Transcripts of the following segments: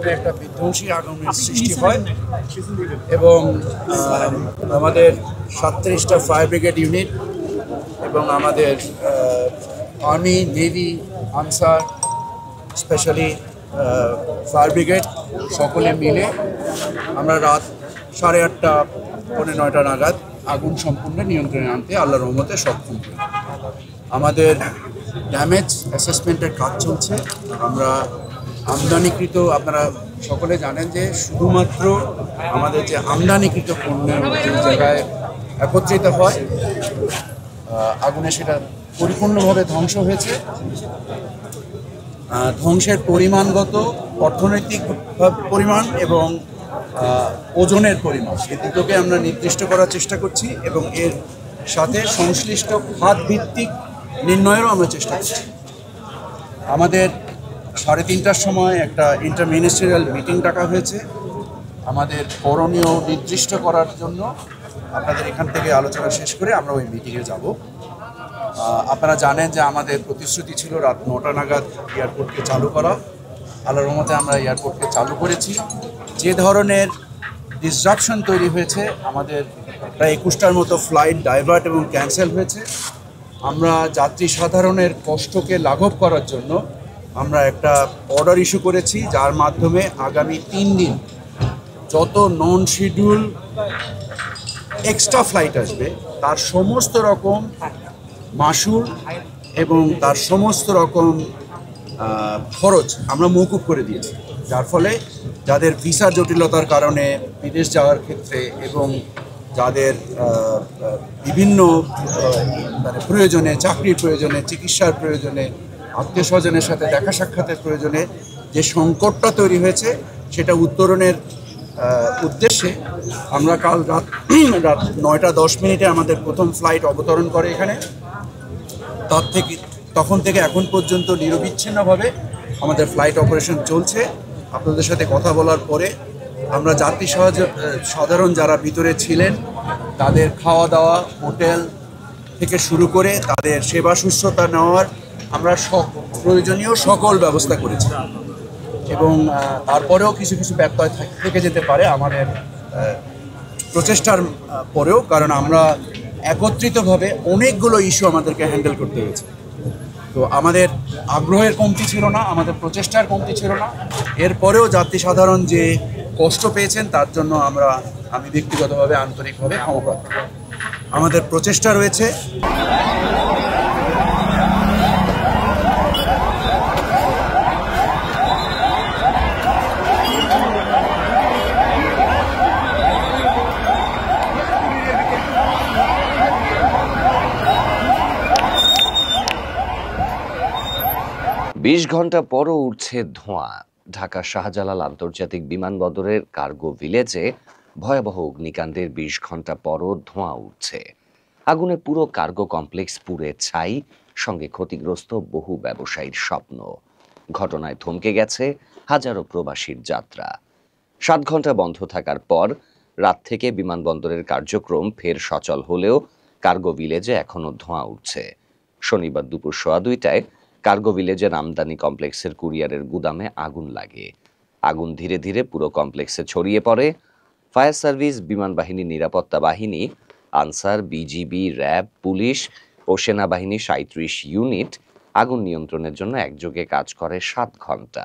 ভিতরে একটা বিধ্বংসী আগুনের সৃষ্টি হয় এবং আমাদের 37টা ফায়ার ব্রিগেড ইউনিট এবং আমাদের army, navy, answer, specially fire brigade সকলে মিলে আমরা রাত 8:30 পৌনে 9টা নাগাদ আগুন সম্পূর্ণ নিয়ন্ত্রণে আনতে আল্লাহর রহমতে সক্ষম হই। আমাদের ড্যামেজ অ্যাসেসমেন্টের কাজ চলছে। আমরা আমদানিকৃত, আপনারা সকলে জানেন যে শুধুমাত্র আমাদের যে আমদানিকৃত পণ্য যে জায়গায় একত্রিত হয় আগুনে সেটা পরিপূর্ণভাবে ধ্বংস হয়েছে। ধ্বংসের পরিমাণগত, অর্থনৈতিক পরিমাণ এবং ওজনের পরিমাণ এই দুটোকে আমরা নির্দিষ্ট করার চেষ্টা করছি এবং এর সাথে সংশ্লিষ্ট খাত ভিত্তিক নির্ণয়েরও আমরা চেষ্টা করছি। আমাদের 3:30টার সময় একটা ইন্টারমিনিস্ট্রিয়াল মিটিং ডাকা হয়েছে আমাদের করণীয় নির্দিষ্ট করার জন্য। আপনাদের এখান থেকে আলোচনা শেষ করে আমরা ওই মিটিংয়ে যাব। আপনারা জানেন যে আমাদের প্রতিশ্রুতি ছিল রাত 9টা নাগাদ এয়ারপোর্টকে চালু করা। আল্লাহর রহমতে আমরা এয়ারপোর্টকে চালু করেছি। যে ধরনের ডিসরাপশন তৈরি হয়েছে, আমাদের প্রায় 21টার মতো ফ্লাইট ডাইভার্ট এবং ক্যান্সেল হয়েছে। আমরা যাত্রী সাধারণের কষ্টকে লাঘব করার জন্য আমরা একটা অর্ডার ইস্যু করেছি, যার মাধ্যমে আগামী 3 দিন যত নন শিডিউল এক্সট্রা ফ্লাইট আসবে তার সমস্ত রকম মাশুল এবং তার সমস্ত রকম খরচ আমরা মওকুফ করে দিয়েছি, যার ফলে যাদের ভিসা জটিলতার কারণে বিদেশ যাওয়ার ক্ষেত্রে এবং যাদের বিভিন্ন মানে প্রয়োজনে, চাকরির প্রয়োজনে, চিকিৎসার প্রয়োজনে, আত্মীয় স্বজনের সাথে দেখা সাক্ষাতের প্রয়োজনে যে সংকটটা তৈরি হয়েছে সেটা উত্তরণের উদ্দেশ্যে আমরা কাল রাত 9:10 আমাদের প্রথম ফ্লাইট অবতরণ করে এখানে। তখন থেকে এখন পর্যন্ত নিরবিচ্ছিন্নভাবে আমাদের ফ্লাইট অপারেশন চলছে। আপনাদের সাথে কথা বলার পরে আমরা যাত্রী সাধারণ যারা ভিতরে ছিলেন তাদের খাওয়া দাওয়া, হোটেল থেকে শুরু করে তাদের সেবা শুশ্রূষা নেওয়ার আমরা প্রয়োজনীয় সকল ব্যবস্থা করেছি এবং তারপরেও কিছু কিছু ব্যত্যয় থেকে যেতে পারে আমাদের প্রচেষ্টার পরেও, কারণ আমরা একত্রিতভাবে অনেকগুলো ইস্যু আমাদেরকে হ্যান্ডেল করতে হয়েছে। তো আমাদের আগ্রহের কমতি ছিল না, আমাদের প্রচেষ্টার কমতি ছিল না। এরপরেও যাত্রী সাধারণ যে কষ্ট পেয়েছেন তার জন্য আমি ব্যক্তিগতভাবে আন্তরিকভাবে ক্ষমা প্রার্থনা। আমাদের প্রচেষ্টা রয়েছে। 20 ঘন্টা পরও উঠছে ধোঁয়া। ঢাকার শাহজালাল আন্তর্জাতিক বিমানবন্দরের কার্গো ভিলেজে ভয়াবহ অগ্নিকাণ্ডের 20 ঘন্টা পরও ধোঁয়া উঠছে। আগুনে পুরো কার্গো কমপ্লেক্স পুড়ে ছাই, সঙ্গে ক্ষতিগ্রস্ত বহু ব্যবসায়ীর স্বপ্ন। ঘটনায় থমকে গেছে হাজারো প্রবাসীর যাত্রা। 7 ঘন্টা বন্ধ থাকার পর রাত থেকে বিমানবন্দরের কার্যক্রম ফের সচল হলেও কার্গো ভিলেজে এখনো ধোঁয়া উঠছে। শনিবার দুপুর 2:15টায় কার্গো ভিলেজের আমদানি কমপ্লেক্সের কুরিয়ারের গুদামে আগুন লাগে। আগুন ধীরে ধীরে পুরো কমপ্লেক্সে ছড়িয়ে পড়ে। ফায়ার সার্ভিস, বিমান বাহিনী, নিরাপত্তা বাহিনী, আনসার, বিজিবি, র্যাব, পুলিশ ও সেনাবাহিনী 37 ইউনিট আগুন নিয়ন্ত্রণের জন্য একযোগে কাজ করে 7 ঘন্টা।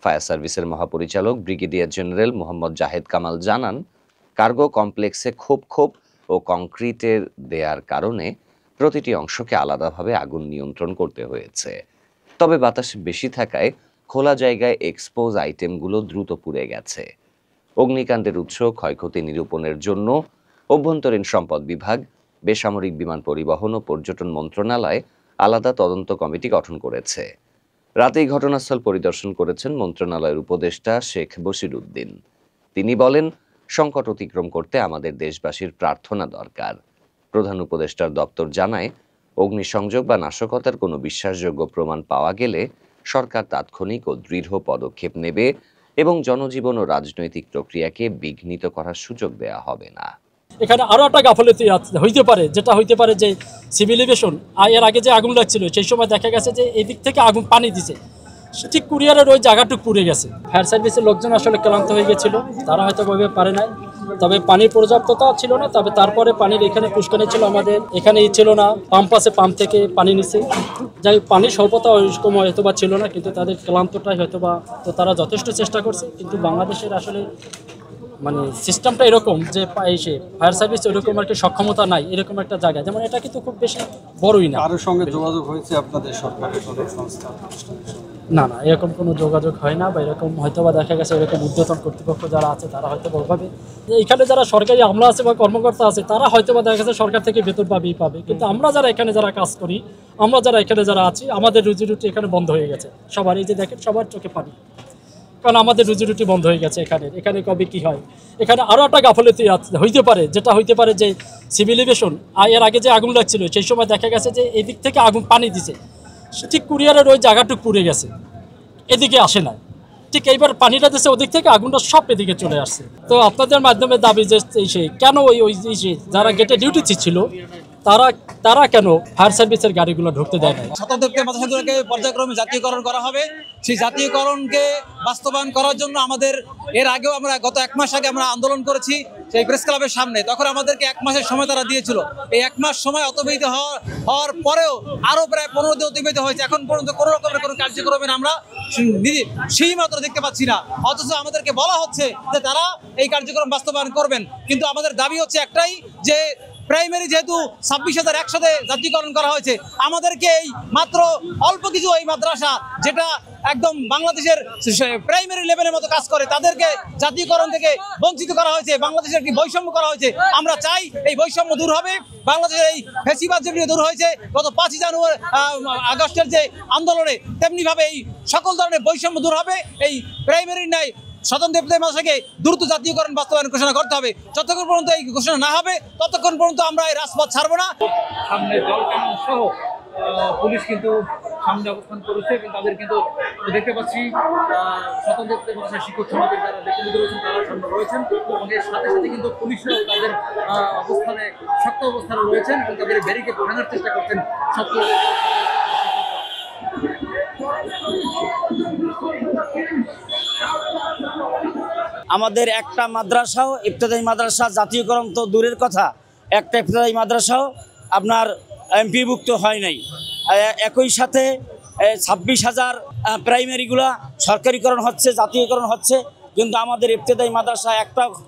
ফায়ার সার্ভিসের মহাপরিচালক ব্রিগেডিয়ার জেনারেল মোহাম্মদ জাহেদ কামাল জানান, কার্গো কমপ্লেক্সে খোপ ও কংক্রিটের দেয়ার কারণে প্রতিটি অংশকে আলাদাভাবে আগুন নিয়ন্ত্রণ করতে হয়েছে। তবে বাতাস বেশি থাকায় খোলা জায়গায় এক্সপোজ আইটেমগুলো দ্রুত পুড়ে গেছে। অগ্নিকাণ্ডের উৎস ক্ষয়ক্ষতি নিরূপণের জন্য অভ্যন্তরীণ সম্পদ বিভাগ, বেসামরিক বিমান পরিবহন ও পর্যটন মন্ত্রণালয় আলাদা তদন্ত কমিটি গঠন করেছে। রাতেই ঘটনাস্থল পরিদর্শন করেছেন মন্ত্রণালয়ের উপদেষ্টা শেখ বশির উদ্দিন। তিনি বলেন, সংকট অতিক্রম করতে আমাদের দেশবাসীর প্রার্থনা দরকার। প্রধান উপদেষ্টার দপ্তর জানায়, অগ্নিসংযোগ বা নাশকতার কোনো বিশ্বাসযোগ্য প্রমাণ পাওয়া গেলে সরকার তাৎক্ষণিক ও দৃঢ় পদক্ষেপ নেবে এবং জনজীবন ও রাজনৈতিক প্রক্রিয়াকে বিঘ্নিত করার সুযোগ দেওয়া হবে না। এখানে আরও একটা গাফলতি হইতে পারে, যেটা হইতে পারে যে সিভিল এভিয়েশন এর আগে যে আগুন লাগছিল সেই সময় দেখা গেছে যে এদিক থেকে আগুন পানি দিছে, ঠিক কুরিয়ারের ওই জায়গাটুকু পুড়ে গেছে। ফায়ার সার্ভিসের লোকজন আসলে ক্লান্ত হয়ে গেছিল, তারা হয়তো ওইভাবে পারে নাই, তবে পানির পর্যাপ্ততা ছিল না। তবে তারপরে পানির এখানে পুষ্কানি ছিল, আমাদের এখানে ছিল না, পাম্প আছে, পাম্প থেকে পানি নিছে। যাই হোক, পানির স্বল্পতা ওইরকম হয়তো বা ছিল না, কিন্তু তাদের ক্লান্তটাই হয়তো বা, তো তারা যথেষ্ট চেষ্টা করছে। কিন্তু বাংলাদেশের আসলে মানে সিস্টেমটা এরকম যে এসে ফায়ার সার্ভিস ওইরকম আর কি সক্ষমতা নাই এরকম একটা জায়গা, যেমন এটা কিন্তু খুব বেশি বড়ই না। কারোর সঙ্গে যোগাযোগ হয়েছে আপনাদের সরকারের কোনো সংস্থা? না না, এরকম কোনো যোগাযোগ হয় না, বা এরকম হয়তো বা দেখা গেছে এরকম ঊর্ধ্বতন কর্তৃপক্ষ যারা আছে তারা হয়তো বলভাবে যে এখানে যারা সরকারি আমলা আছে বা কর্মকর্তা আছে তারা হয়তো বা দেখা গেছে সরকার থেকে বেতন পাবে, কিন্তু আমরা যারা এখানে যারা কাজ করি, আমরা যারা এখানে যারা আছি, আমাদের রুজি রুটি এখানে বন্ধ হয়ে গেছে সবার। এই যে দেখেন, সবার চোখে পানি, কারণ আমাদের রুজি রুটি বন্ধ হয়ে গেছে এখানে কবে কি হয়। এখানে আরও একটা গাফলতি হইতে পারে, যেটা হইতে পারে যে সিভিল এভিয়েশন এর আগে যে আগুন লাগছিল সেই সময় দেখা গেছে যে এদিক থেকে আগুন পানি দিছে, ঠিক কুরিয়ারের ওই জায়গাটুকু পুড়ে গেছে, এদিকে আসে না। ঠিক এইবার পানিটা দিচ্ছে ওদিক থেকে, আগুনটা সব এদিকে চলে আসছে। তো আপনাদের মাধ্যমে দাবি যে কেন ওই যারা গেটে ডিউটি ছিল তারা কেন ফায়ার সার্ভিসের গাড়িগুলো ঢুকতে দেয় না? শতাব্দীতে মাদ্রাসাগুলোকে পর্যায়ক্রমে জাতীয়করণ করা হবে। সেই জাতীয়করণকে বাস্তবায়ন করার জন্য আমাদের এর আগেও আমরা গত 1 মাস আগে আমরা আন্দোলন করেছি সেই প্রেস ক্লাবের সামনে। তখন আমাদেরকে 1 মাসের সময় তারা দিয়েছিল। এই 1 মাস সময় অতিবাহিত হওয়ার পরেও আরও প্রায় 15 দিন অতিবাহিত হয়েছে, এখন পর্যন্ত কোনো রকমের কোনো কার্যক্রমের আমরা সেই মাত্র দেখতে পাচ্ছি না। অথচ আমাদেরকে বলা হচ্ছে যে তারা এই কার্যক্রম বাস্তবায়ন করবেন, কিন্তু আমাদের দাবি হচ্ছে একটাই, যে প্রাইমারি যেহেতু 26,100 জাতীয়করণ করা হয়েছে, আমাদেরকে এই মাত্র অল্প কিছু এই মাদ্রাসা যেটা একদম বাংলাদেশের প্রাইমারি লেভেলের মতো কাজ করে, তাদেরকে জাতীয়করণ থেকে বঞ্চিত করা হয়েছে, বাংলাদেশের একটি বৈষম্য করা হয়েছে। আমরা চাই এই বৈষম্য দূর হবে, বাংলাদেশের এই ফ্যাসিবাদ যেগুলি দূর হয়েছে গত 5 আগস্টের যে আন্দোলনে, তেমনিভাবে এই সকল ধরনের বৈষম্য দূর হবে। এই প্রাইমারির ন্যায় স্বতন্ত্র মাদ্রাসাকে দ্রুত জাতীয়করণ বাস্তবায়ন ঘোষণা করতে হবে। যতক্ষণ পর্যন্ত এই ঘোষণা না হবে ততক্ষণ পর্যন্ত আমরা এই রাজপথ ছাড়বো না। সামনে জল কামান সহ পুলিশ কিন্তু সামনে অবস্থান করেছে, এবং তাদের কিন্তু দেখতে পাচ্ছি স্বতন্ত্র মাদ্রাসা শিক্ষক সমাজের যারা ব্যক্তিবর্গ রয়েছেন তারা সামনে রয়েছেন, এবং এর সাথে সাথে কিন্তু পুলিশরাও তাদের অবস্থানে শক্ত অবস্থানে রয়েছেন এবং তাদের ব্যারিকেড ভাঙার চেষ্টা করছেন। আমাদের একটা মাদ্রাসাও, ইবতেদায়ী মাদ্রাসা জাতীয়করণ তো দূরের কথা, একটা ইবতেদায়ী মাদ্রাসাও আপনার এমপিভুক্ত হয় নাই। একই সাথে 26,000 প্রাইমারিগুলা সরকারিকরণ হচ্ছে, জাতীয়করণ হচ্ছে, কিন্তু আমাদের ইবতেদায়ী মাদ্রাসা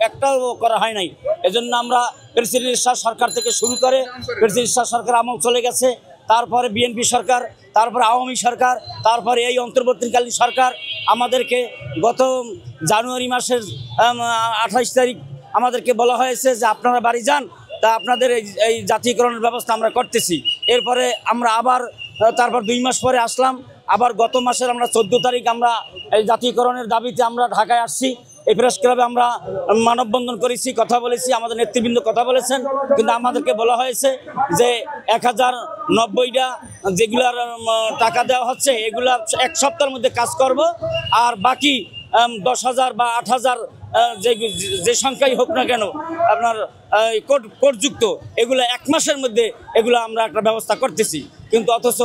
একটাও করা হয় নাই। এজন্য আমরা প্রেসিডেন্ট শাহ সরকার থেকে শুরু করে, প্রেসিডেন্ট শাহ সরকার আমল চলে গেছে, তারপরে বিএনপি সরকার, তারপরে আওয়ামী সরকার, তারপরে এই অন্তর্বর্তীকালীন সরকার আমাদেরকে গত জানুয়ারি মাসের 28 তারিখ আমাদেরকে বলা হয়েছে যে আপনারা বাড়ি যান, তা আপনাদের এই জাতীয়করণের ব্যবস্থা আমরা করতেছি। এরপরে আমরা আবার তারপর 2 মাস পরে আসলাম, আবার গত মাসের আমরা 14 তারিখ আমরা এই জাতীয়করণের দাবিতে আমরা ঢাকায় আসছি। এই প্রেস ক্লাবে আমরা মানববন্ধন করেছি, কথা বলেছি, আমাদের নেতৃবৃন্দ কথা বলেছেন, কিন্তু আমাদেরকে বলা হয়েছে যে 1090টা যেগুলার টাকা দেওয়া হচ্ছে এগুলা 1 সপ্তাহের মধ্যে কাজ করব, আর বাকি 10,000 বা 8,000 যে সংখ্যাই হোক না কেন আপনার কোডযুক্ত এগুলো 1 মাসের মধ্যে এগুলো আমরা একটা ব্যবস্থা করতেছি, কিন্তু অথচ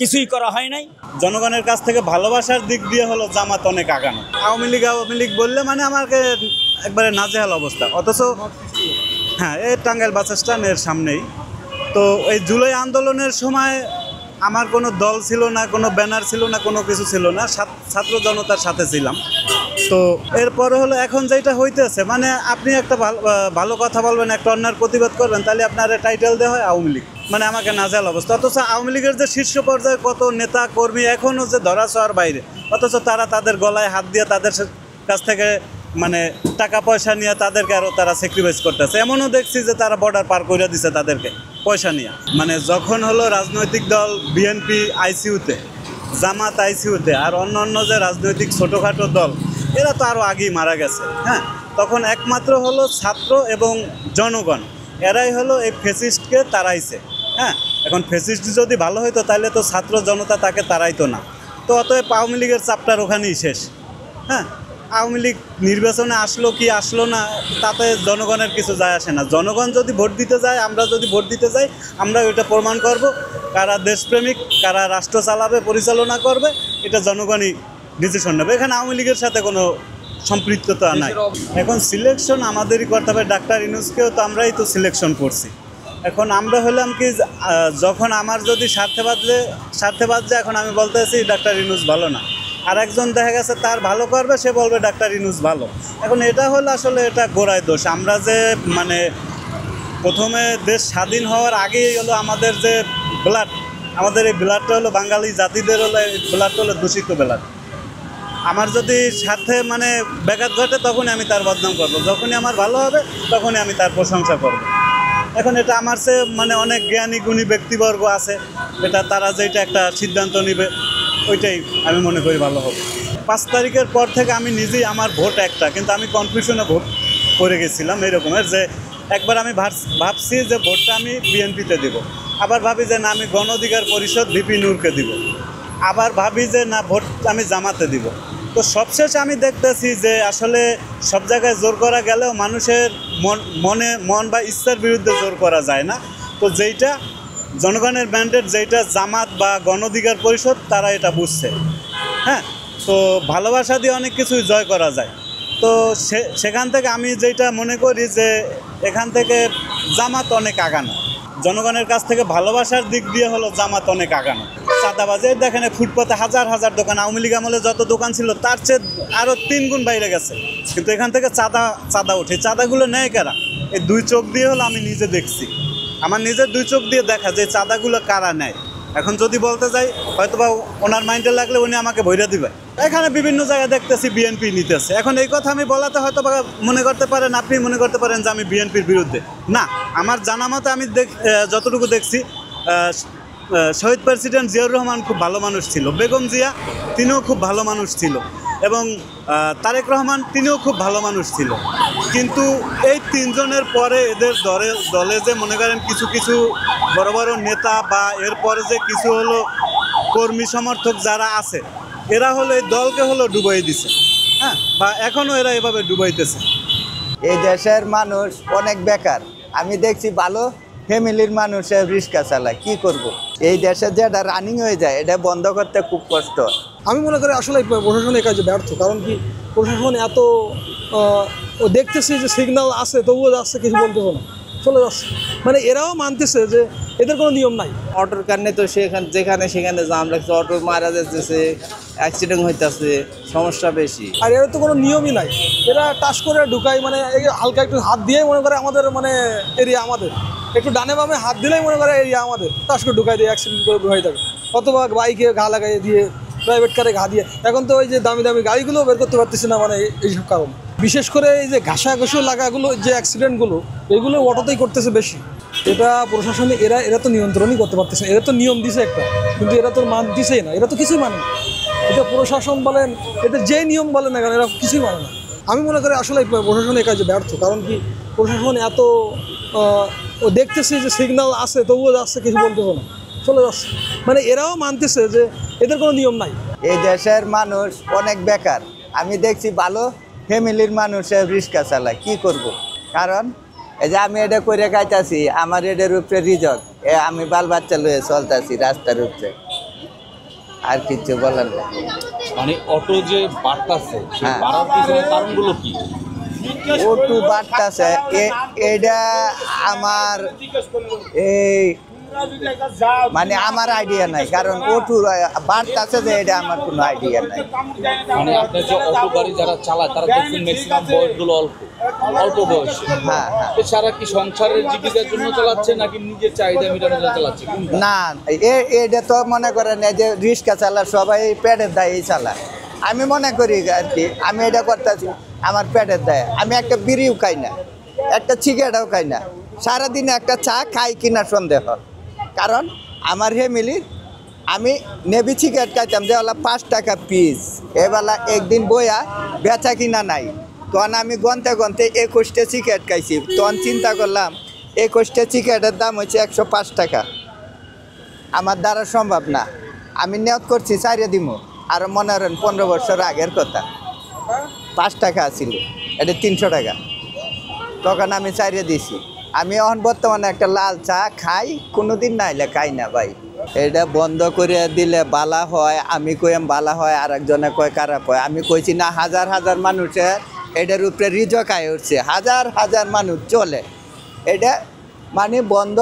কিছুই করা হয় নাই। জনগণের কাছ থেকে ভালোবাসার দিক দিয়ে হলো জামাত অনেক আগানো। আওয়ামী লীগ বললে মানে আমাকে একবারে নাজেহাল অবস্থা। অথচ হ্যাঁ, এই টাঙ্গাইল বাস স্ট্যান্ডের সামনেই তো এই জুলাই আন্দোলনের সময় আমার কোনো দল ছিল না, কোনো ব্যানার ছিল না, কোনো কিছু ছিল না, ছাত্র জনতার সাথে ছিলাম। তো এরপরে হলো এখন যেটা হইতেছে, মানে আপনি একটা ভালো কথা বলবেন, একটা অন্যায়ের প্রতিবাদ করবেন, তাহলে আপনার টাইটেল দেওয়া হয় আওয়ামী লীগ, মানে আমাকে নাজেহাল অবস্থা। অথচ আওয়ামী লীগের যে শীর্ষ পর্যায়ে কত নেতা কর্মী এখনও যে ধরা ছোঁয়ার বাইরে, অথচ তারা তাদের গলায় হাত দিয়ে তাদের কাছ থেকে মানে টাকা পয়সা নিয়ে তাদেরকে আরও তারা স্যাক্রিফাইস করতেছে। এমনও দেখছি যে তারা বর্ডার পার করে দিছে তাদেরকে পয়সা নিয়ে। মানে যখন হলো রাজনৈতিক দল বিএনপি আইসিইউতে, জামাত আইসিইউতে, আর অন্য যে রাজনৈতিক ছোটোখাটো দল এরা তো আরও আগেই মারা গেছে। হ্যাঁ, তখন একমাত্র হলো ছাত্র এবং জনগণ, এরাই হলো এই ফ্যাসিস্টকে তাড়াইছে। হ্যাঁ, এখন ফ্যাসিস্ট যদি ভালো হইতো তাহলে তো ছাত্র জনতা তাকে তাড়াইতো না। তো অতএব আওয়ামী লীগের চাপটার ওখানেই শেষ। হ্যাঁ, আওয়ামী লীগ নির্বাচনে আসলো কি আসলো না তাতে জনগণের কিছু যায় আসে না। জনগণ যদি ভোট দিতে যায়, আমরা যদি ভোট দিতে যাই, আমরা ওইটা প্রমাণ করব কারা দেশপ্রেমিক, কারা রাষ্ট্র চালাবে, পরিচালনা করবে, এটা জনগণই ডিসিশন নেবে। এখানে আওয়ামী লীগের সাথে কোনো সম্পৃক্ততা নাই। এখন সিলেকশন আমাদেরই করতে হবে। ডাক্তার ইউনূসকেও তো আমরাই তো সিলেকশন করছি। এখন আমরা হলাম কি, যখন আমার যদি স্বার্থে বাজে, এখন আমি বলতে আছি ডাক্তার ইউনূস ভালো না, আর একজন দেখা গেছে তার ভালো করবে, সে বলবে ডাক্তার ইউনূস ভালো। এখন এটা হলো আসলে এটা গোড়ায় দোষ। আমরা যে মানে প্রথমে দেশ স্বাধীন হওয়ার আগেই হলো আমাদের যে ব্লাড, আমাদের এই ব্লাডটা হলো বাঙালি জাতিদের হলো, এই ব্লাডটা হলো দূষিত ব্লাড। আমার যদি সাথে মানে ব্যাঘাত ঘটে তখনই আমি তার বদনাম করবো, যখনই আমার ভালো হবে তখনই আমি তার প্রশংসা করব। এখন এটা আমার চেয়ে মানে অনেক জ্ঞানী গুণী ব্যক্তিবর্গ আছে, এটা তারা যেটা একটা সিদ্ধান্ত নেবে ওইটাই আমি মনে করি ভালো হবে। 5 তারিখের পর থেকে আমি নিজেই, আমার ভোট একটা, কিন্তু আমি কনফিউশনে ভোট করে গেছিলাম এরকমের, যে একবার আমি ভাবছি যে ভোটটা আমি বিএনপিতে দিব, আবার ভাবি যে না আমি গণ অধিকার পরিষদ ভিপি নূরকে দিব, আবার ভাবি যে না ভোট আমি জামাতে দিব। তো সবশেষে আমি দেখতেছি যে আসলে সব জায়গায় জোর করা গেলেও মানুষের মন বা ইচ্ছার বিরুদ্ধে জোর করা যায় না। তো যেইটা জনগণের ম্যান্ডেট, যেইটা জামাত বা গণ অধিকার পরিষদ, তারা এটা বুঝছে। হ্যাঁ, তো ভালোবাসা দিয়ে অনেক কিছুই জয় করা যায়। তো সেখান থেকে আমি যেটা মনে করি যে এখান থেকে জামাত অনেক আগানো, জনগণের কাছ থেকে ভালোবাসার দিক দিয়ে হলো জামাত অনেক আগানো। চাঁদাবাজি দেখেন, ফুটপাতে হাজার হাজার দোকান, আওয়ামী লীগ আমলে যত দোকান ছিল তার চেয়ে আরও 3 গুণ বাইরে গেছে, কিন্তু এখান থেকে চাঁদা ওঠে। চাঁদাগুলো নেয় কারা? এই 2 চোখ দিয়ে হলো আমি নিজে দেখছি, আমার নিজের 2 চোখ দিয়ে দেখা যে চাঁদাগুলো কারা নেয়। এখন যদি বলতে যাই হয়তো বা ওনার মাইন্ডে লাগলে উনি আমাকে ভইরা দিবে। এখানে বিভিন্ন জায়গায় দেখতেছি বিএনপি নিতেছে। এখন এই কথা আমি বলাতে হয়তো বা মনে করতে পারেন, আপনি মনে করতে পারেন যে আমি বিএনপির বিরুদ্ধে। না, আমার জানা মতে আমি যতটুকু দেখছি শহীদ প্রেসিডেন্ট জিয়াউর রহমান খুব ভালো মানুষ ছিল, বেগম জিয়া তিনিও খুব ভালো মানুষ ছিল, এবং তারেক রহমান তিনিও খুব ভালো মানুষ ছিল। কিন্তু এই 3 জনের পরে এদের দলে যে মনে করেন কিছু কিছু বড় বড় নেতা বা এরপরে যে কিছু হলো কর্মী সমর্থক যারা আছে, এরা হলো এই দলকে হলো ডুবাই দিছে। হ্যাঁ, বা এখনও এরা এভাবে ডুবাইতেছে। এই দেশের মানুষ অনেক বেকার। আমি দেখছি ভালো ফ্যামিলির মানুষের রিক্সা চালায়, কি করব। এই দেশে যেটা রানিং হয়ে যায় এটা বন্ধ করতে খুব কষ্ট। আমি মনে করি আসলে প্রশাসন এই কাজে ব্যর্থ। কারণ কি, প্রশাসন এত ও দেখতেছে যে সিগন্যাল আছে তবুও যাচ্ছে, কিছু বলতেছে না, চলে যাচ্ছে। মানে এরাও মানতেছে যে এদের কোনো নিয়ম নাই। অটোর কারণে তো যেখানে সেখানে জাম লাগছে, অটো মারা যাচ্ছে, অ্যাক্সিডেন্ট হইতেছে, সমস্যা বেশি। আর এর তো কোনো নিয়মই নাই, এরা টাচ করে ঢুকায়, মানে হালকা একটু হাত দিয়ে মনে করে আমাদের মানে এরিয়া আমাদের, একটু ডানে বামে হাত দিলেই মনে করে এরিয়া আমাদের, টাচ করে ঢুকাই দিয়ে অ্যাক্সিডেন্ট করে হয়ে যাবে। অথবা বাইকে ঘা লাগাই দিয়ে, প্রাইভেট কারে ঘা দিয়ে। এখন তো ওই যে দামি দামি গাড়িগুলো বের করতে পারতেছে না, মানে এইসব কারণ। বিশেষ করে এই যে ঘাসাঘুষো লাগাগুলো, যে অ্যাক্সিডেন্টগুলো, এগুলো অটোতেই করতেছে বেশি। এটা প্রশাসনে এরা তো নিয়ন্ত্রণই করতে পারতেছে না। এরা তো নিয়ম দিছে একটা, কিন্তু এরা তো দিছেই না, এরা তো কিছুই মানে না। এটা প্রশাসন বলেন, এদের যে নিয়ম বলেন না কেন, এরা কিছুই মানে না। আমি মনে করি আসলে প্রশাসন এই কাজে ব্যর্থ। কারণ কি, প্রশাসন এত ও দেখতেছে যে সিগন্যাল আছে তবুও যাচ্ছে, কিছু বলতেছে না, চলে যাচ্ছে। মানে এরাও মানতেছে যে এদের কোনো নিয়ম নাই। এই দেশের মানুষ অনেক বেকার। আমি দেখছি ভালো ফ্যামিলির মানুষের রিক্সা চালায়, কি করব। কারণ এই যে আমি এটা করে খাইতেছি, আমার এটার উপরে রিজক, আমি বাল বাচ্চা লয়ে চলতেছি রাস্তার উপরে, আর কিছু বলার নেই। মানে অটো যে বাড়তাছে, বাড়ার পিছনে কারণগুলো কি? অটো বাড়তাছে এটা আমার এই মানে আমার আইডিয়া নাই, কারণ অটো বাড়তাছে যে এটা আমার কোনো আইডিয়া নাই। মানে আপনার যে অটো গাড়ি যারা চালায় তারা দেখছেন ম্যাক্সিমাম বয়সগুলো অল্প বয়সে। হ্যাঁ, সারা কি সংসারের জীবিকার জন্য চালাচ্ছে নাকি নিজের চাহিদা মেটানোর জন্য চালাচ্ছে? না, এটা তো মনে করেন এই যে রিক্সা চালায় সবাই পেটের দায়েই চালায়। আমি মনে করি আর কি, আমি এটা করতেছি আমার পেটের দায়ে। আমি একটা বিড়িও খাই না, একটা সিগারেটও খাই না, সারাদিনে একটা চা খাই কিনা সন্দেহ। কারণ আমার ফ্যামিলির, আমি নেভি সিগারেট খাইতাম যেবেলা 5 টাকা পিস, এবেলা একদিন বইয়া বেচা কিনা নাই, তখন আমি গনতে 21টা সিগারেট খাইছি। তখন চিন্তা করলাম 21টা সিগারেটের দাম হচ্ছে 105 টাকা, আমার দ্বারা সম্ভব না। আমি নিয়ত করছি 4 দিব, আর মনে করেন 15 বছর আগের কথা, 5 টাকা ছিল, এটা 300 টাকা। তখন আমি 4 দিছি। আমি এখন বর্তমানে একটা লাল চা খাই, কোনোদিন না হলে খাই না ভাই। এটা বন্ধ করে দিলে বালা হয়, আমি কইম বালা হয়, আর একজনে কয় খারাপ হয়। আমি কইছি না, হাজার হাজার মানুষের এটার উপরে রিজক আয় উঠছে, হাজার হাজার মানুষ চলে। এটা মানে বন্ধ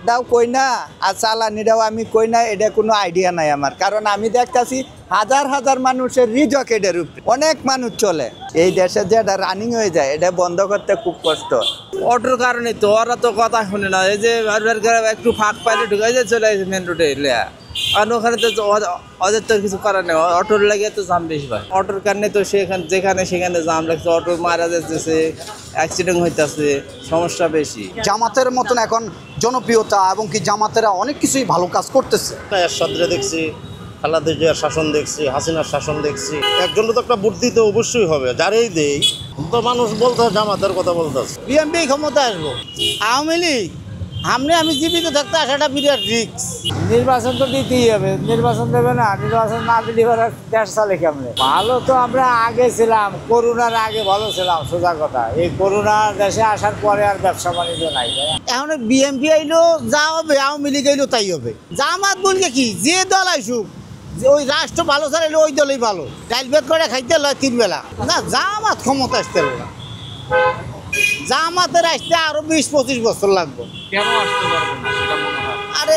দাও কই না, আর চালানিটাও আমি কই না, এটা কোনো আইডিয়া নাই আমার। কারণ আমি দেখতেছি হাজার হাজার মানুষের রিজক এটার উপরে, অনেক মানুষ চলে। এই দেশে যেটা রানিং হয়ে যায়, এটা বন্ধ করতে খুব কষ্ট। অটোর কারণে তো ওরা তো কথা শুনে না, এই যে একটু ফাঁক পাইলে ঢুকাই যায় চলে আসে মেন রোডে। আর ওখানে তো ওদের তো কিছু করার নেই, অটোর লাগে তো জাম বেশি হয়। অটোর কারণে তো যেখানে সেখানে জাম লাগছে, অটো মারা যাচ্ছে, অ্যাক্সিডেন্ট হইতেছে, সমস্যা বেশি। জামাতের মতন এখন জনপ্রিয়তা এবং কি জামাতেরা অনেক কিছুই ভালো কাজ করতেছে। এরশাদরে দেখছি, খালেদা জিয়ার শাসন দেখছি, হাসিনার শাসন দেখছি। একজন তো একটা ভোট দিতে অবশ্যই হবে, যারেই দেই তো মানুষ বলতে জামাতের কথা বলতেছে। বিএনপি ক্ষমতা আসবো, আওয়ামী লীগ আমি জীবিত থাকতে আসাটা বিরাট রিস্ক। নির্বাচন তো দিতেই হবে, নির্বাচন দেবে না, নির্বাচন না দিলে দেশ চলে কেমনে? ভালো তো আমরা আগে ছিলাম, করোনার আগে ভালো ছিলাম, সোজা কথা। এই করোনা দেশে আসার পরে আর ব্যবসা বাণিজ্য নাই। এখন বিএনপি আইলো যা হবে, আওয়ামী লীগ আইলো তাই হবে। জামাত বলকে কি, যে দল আইসুক, ওই রাষ্ট্র ভালো চালাইলে ওই দলই ভালো। ডাইল বেদ করে খাইতে লয় 3 বেলা না, জামাত ক্ষমতা আসতে না। জামাতের আসতে আরো 20-25 বছর লাগবে। কেন আসতে পারবে না সেটা মনে হয়? আরে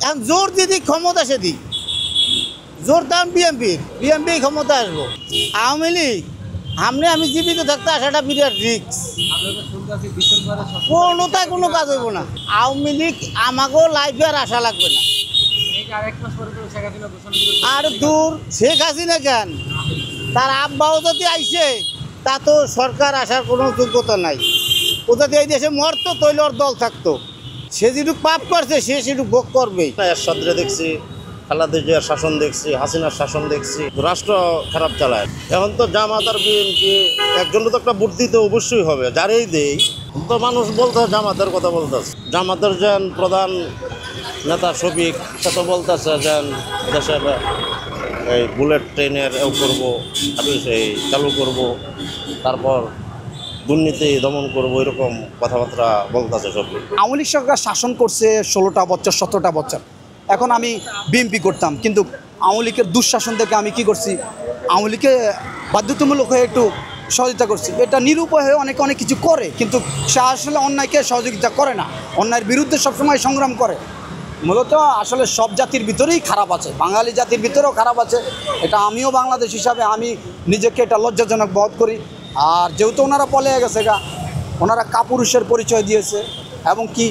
এখন জোর দিদি ক্ষমতা সেদিক, জোর দাম বিএনপি ক্ষমতা আসবো। আওয়ামী লীগ আমি জীবিত থাকতে আসাটা বিরাট রিস্ক, কোনোটাই কোনো কাজ হইব না। আওয়ামী লীগ আমাকেও লাইফে আর আশা লাগবে না। আর দূর শেখ হাসিনা কেন, তার আব্বাও যদি আইসে, তা তো সরকার আসার কোনো যোগ্যতা নাই। ও যদি এই দেশে মরতো তৈল ওর দল থাকতো। সে যেটুকু পাপ করছে সে সেটুকু ভোগ করবেই। এরশাদরে দেখছি, খালেদা জিয়ার শাসন দেখছি, হাসিনার শাসন দেখছি, রাষ্ট্র খারাপ চালায়। এখন তো জামাত আর বিএনপি, একজন তো একটা ভোট দিতে অবশ্যই হবে, যারেই দেই তো মানুষ বলতে জামাতের কথা বলতেছে। জামাতের যেন প্রধান নেতা শফিক, সে তো বলতেছে যেন দেশের এই বুলেট ট্রেনের করবো, এই চালু করব, তারপর দুর্নীতি দমন করবো, এরকম কথাবার্তা বলতেছে শফিক। আওয়ামী লীগ সরকার শাসন করছে 16টা বছর 17টা বছর। এখন আমি বিএনপি করতাম, কিন্তু আওয়ামী লীগের দুঃশাসন দেখে আমি কি করছি, আওয়ামী লীগকে বাধ্যতামূলক হয়ে একটু সহযোগিতা করছি। এটা নিরুপায় হয়ে অনেক কিছু করে, কিন্তু সে আসলে অন্যায়কে সহযোগিতা করে না, অন্যায়ের বিরুদ্ধে সবসময় সংগ্রাম করে। মূলত আসলে সব জাতির ভিতরেই খারাপ আছে, বাঙালি জাতির ভিতরেও খারাপ আছে। এটা আমিও বাংলাদেশ হিসাবে আমি নিজেকে এটা লজ্জাজনক বোধ করি। আর যেহেতু ওনারা পলিয়ে গেছে ওনারা কাপুরুষের পরিচয় দিয়েছে, এবং কি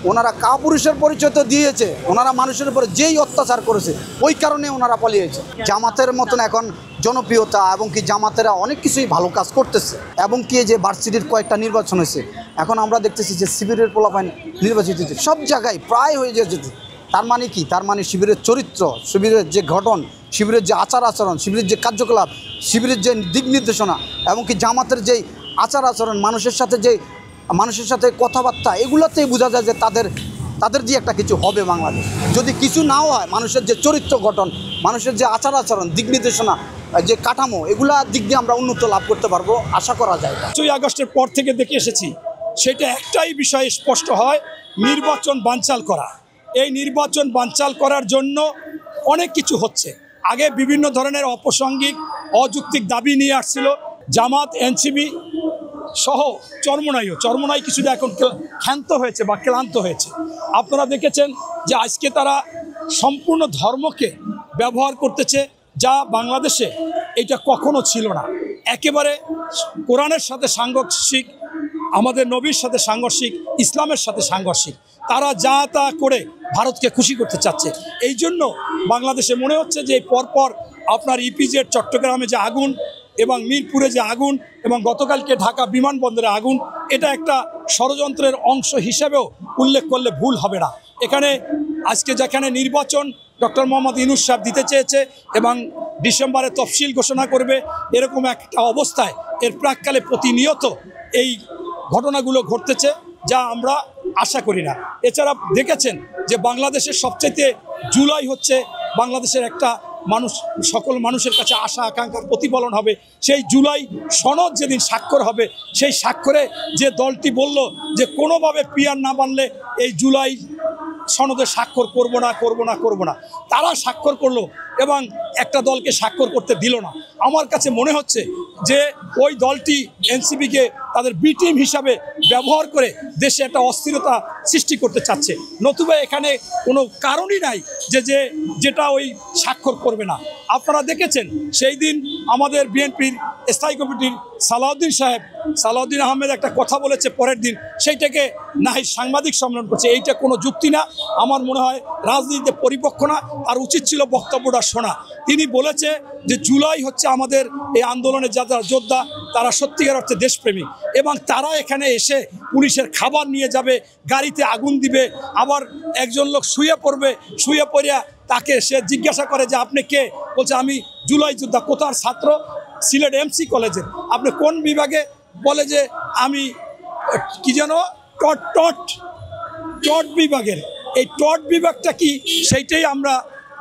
ওনারা কাপুরুষের পরিচয় তো দিয়েছে, ওনারা মানুষের উপরে যেই অত্যাচার করেছে ওই কারণে ওনারা পালিয়েছে। জামাতের মতন এখন জনপ্রিয়তা এবং কি জামাতেরা অনেক কিছুই ভালো কাজ করতেছে। এবং কি যে ভার্সিটির কয়েকটা নির্বাচন হয়েছে, এখন আমরা দেখতেছি যে শিবিরের পোলাপাইন নির্বাচিত হচ্ছে সব জায়গায় প্রায় হয়ে যেতে। তার মানে কি, তার মানে শিবিরের চরিত্র, শিবিরের যে গঠন, শিবিরের যে আচার আচরণ, শিবিরের যে কার্যকলাপ, শিবিরের যে দিক নির্দেশনা, এবং কি জামাতের যেই আচার আচরণ, মানুষের সাথে কথাবার্তা, এগুলোতেই বোঝা যায় যে তাদের যে একটা কিছু হবে বাংলাদেশ। যদি কিছু নাও হয়, মানুষের যে চরিত্র গঠন, মানুষের যে আচার আচরণ, দিক নির্দেশনা, যে কাঠামো, এগুলা দিক দিয়ে আমরা উন্নত লাভ করতে পারবো, আশা করা যায়। 5ই আগস্টের পর থেকে দেখে এসেছি, সেটা একটাই বিষয় স্পষ্ট হয়, নির্বাচন বানচাল করা। এই নির্বাচন বানচাল করার জন্য অনেক কিছু হচ্ছে। আগে বিভিন্ন ধরনের অপ্রাসঙ্গিক অযৌক্তিক দাবি নিয়ে আসছিল জামাত, এনসিপি সহ চরমোনাই কিছুটা এখন ক্ষান্ত হয়েছে বা ক্লান্ত হয়েছে। আপনারা দেখেছেন যে আজকে তারা সম্পূর্ণ ধর্মকে ব্যবহার করতেছে, যা বাংলাদেশে এটা কখনো ছিল না। একেবারে কোরআনের সাথে সাংঘর্ষিক, আমাদের নবীর সাথে সাংঘর্ষিক, ইসলামের সাথে সাংঘর্ষিক। তারা যা তা করে ভারতকে খুশি করতে চাচ্ছে। এই জন্য বাংলাদেশে মনে হচ্ছে যে পরপর আপনার ইপিজেড চট্টগ্রামে যে আগুন, এবং মিরপুরে যে আগুন, এবং গতকালকে ঢাকা বিমানবন্দরে আগুন, এটা একটা ষড়যন্ত্রের অংশ হিসেবেও উল্লেখ করলে ভুল হবে না। এখানে আজকে যেখানে নির্বাচন ডক্টর মোহাম্মদ ইউনূস সাহেব দিতে চেয়েছে এবং ডিসেম্বরে তফসিল ঘোষণা করবে, এরকম একটা অবস্থায় এর প্রাককালে প্রতিনিয়ত এই ঘটনাগুলো ঘটতেছে, যা আমরা আশা করি না। এছাড়া দেখেছেন যে বাংলাদেশের সবচেয়ে জুলাই হচ্ছে বাংলাদেশের একটা সকল মানুষের কাছে আশা আকাঙ্ক্ষার প্রতিফলন হবে। সেই জুলাই সনদ যেদিন স্বাক্ষর হবে, সেই স্বাক্ষরে যে দলটি বলল যে কোনোভাবে পিআর না মানলে এই জুলাই সনদে স্বাক্ষর করব না তারা স্বাক্ষর করলো এবং একটা দলকে স্বাক্ষর করতে দিল না। আমার কাছে মনে হচ্ছে যে ওই দলটি এনসিপিকে তাদের বি টিম হিসাবে ব্যবহার করে দেশে একটা অস্থিরতা সৃষ্টি করতে চাচ্ছে, নতুবা এখানে কোনো কারণই নাই যেটা ওই স্বাক্ষর করবে না। আপনারা দেখেছেন সেই দিন আমাদের বিএনপির স্থায়ী কমিটির সালাউদ্দিন আহমেদ একটা কথা বলেছে, পরের দিন সেইটাকে নাহি সাংবাদিক সম্মেলন করছে। এইটা কোনো যুক্তি না, আমার মনে হয় রাজনীতিতে পরিপক্ক না, আর উচিত ছিল বক্তব্যটা শোনা। তিনি বলেছে যে জুলাই হচ্ছে আমাদের এই আন্দোলনের যারা যোদ্ধা তারা সত্যিকার অর্থে দেশপ্রেমী, এবং তারা এখানে এসে পুলিশের খাবার নিয়ে যাবে, গাড়িতে আগুন দিবে, আবার একজন লোক শুয়ে পড়িয়া তাকে সে জিজ্ঞাসা করে যে আপনি কে, বলছে আমি জুলাই যোদ্ধা। কোথার ছাত্র? সিলেট এমসি কলেজের। আপনি কোন বিভাগে? বলে যে আমি কি যেন টট বিভাগের। এই টট বিভাগটা কি সেইটাই আমরা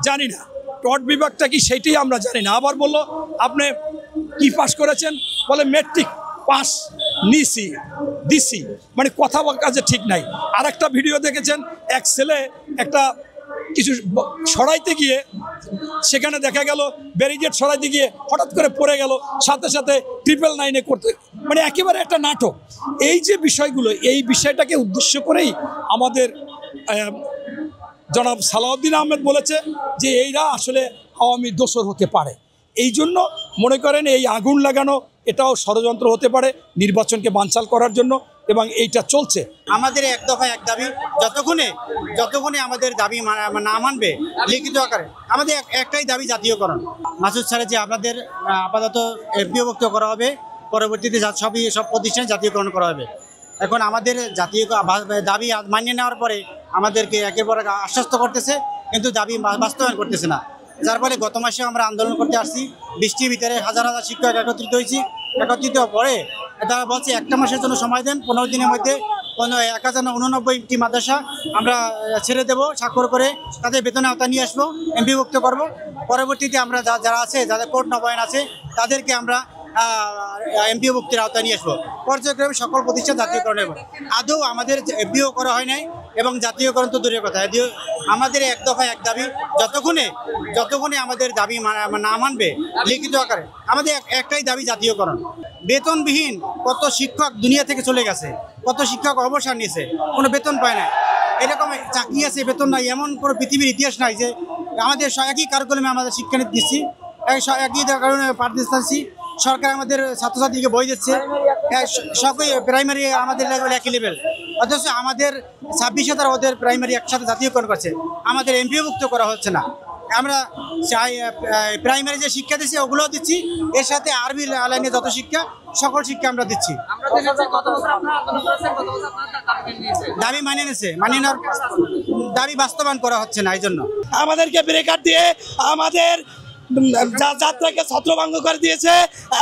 জানি না, আবার বলল আপনি কি পাস করেছেন? বলে মেট্রিক পাস দিছি, মানে কথা কাজে ঠিক নাই। আর একটা ভিডিও দেখেছেন, এক ছেলে একটা কিছু সরাইতে গিয়ে সেখানে দেখা গেল ব্যারিকেড সরাইতে গিয়ে হঠাৎ করে পড়ে গেল, সাথে 999 করতে, মানে একেবারে একটা নাটক। এই যে বিষয়গুলো, এই বিষয়টাকে উদ্দেশ্য করেই আমাদের জনাব সালাউদ্দিন আহমেদ বলেছে যে এইরা আসলে আওয়ামী দোসর হতে পারে। এই জন্য মনে করেন এই আগুন লাগানো এটাও ষড়যন্ত্র হতে পারে নির্বাচনকে বানচাল করার জন্য, এবং এইটা চলছে। আমাদের এক দফা এক দাবি, যতক্ষণে আমাদের দাবি না মানবে লিখিত আকারে, আমাদের একটাই দাবি জাতীয়করণ। মাসুদ স্যারের যে আপনাদের আপাতত বিভক্ত করা হবে, পরবর্তীতে সব প্রতিষ্ঠানে জাতীয়করণ করা হবে। এখন আমাদের জাতীয় দাবি মানিয়ে নেওয়ার পরে আমাদেরকে একের পর আশ্বস্ত করতেছে, কিন্তু দাবি বাস্তবায়ন করতেছে না। যার ফলে গত মাসে আমরা আন্দোলন করতে আসছি, বৃষ্টির ভিতরে হাজার শিক্ষক একত্রিত হয়েছি। একত্রিত পরে তারা বলছে একটা মাসের জন্য সময় দেন, 15 দিনের মধ্যে 1089টি মাদ্রাসা আমরা ছেড়ে দেব, স্বাক্ষর করে তাদের বেতনে আওতা নিয়ে আসবো, এমপিভুক্ত করব। পরবর্তীতে আমরা যারা আছে, যাদের কোর্ট নবায়ন আছে, তাদেরকে আমরা এমপিভুক্তির আওতা নিয়ে আসবো। পর্যায়ক্রমে সকল প্রতিষ্ঠান জাতীয়করণ হবে। আদৌ আমাদের এমপিও করা হয় নাই, এবং জাতীয়করণ তো দূরের কথা। আমাদের এক দফা এক দাবি, যতক্ষণে আমাদের দাবি না মানবে লিখিত আকারে, আমাদের একটাই দাবি জাতীয়করণ। বেতনবিহীন কত শিক্ষক দুনিয়া থেকে চলে গেছে, কত শিক্ষক অবসর নিয়েছে, কোনো বেতন পায় না। এরকম চাকরি আছে, বেতন নাই, এমন কোনো পৃথিবীর ইতিহাস নাই যে আমাদের একই কারিকুলামে আমাদের শিক্ষানীতি দিচ্ছি, একই কারণে পাঠ দিচ্ছি। সরকার আমাদের ছাত্রছাত্রীকে বই দিচ্ছে, সকল প্রাইমারি আমাদের লেভেল একই লেভেল, অথচ আমাদের 26,000 ওদের প্রাইমারি একসাথে জাতীয়করণ করছে, আমাদের এমপিভুক্ত করা হচ্ছে না। আমরা প্রাইমারি যে শিক্ষা দিচ্ছি ওগুলোও দিচ্ছি, এর সাথে আরবি লাইনে যত শিক্ষা, সকল শিক্ষা আমরা দিচ্ছি। দাবি মানিয়ে নিয়েছে, মানিয়ে নেওয়ার দাবি বাস্তবায়ন করা হচ্ছে না। এই জন্য আমাদেরকে ব্রেকার দিয়ে আমাদের যাত্রাকে ছত্রভঙ্গ করে দিয়েছে,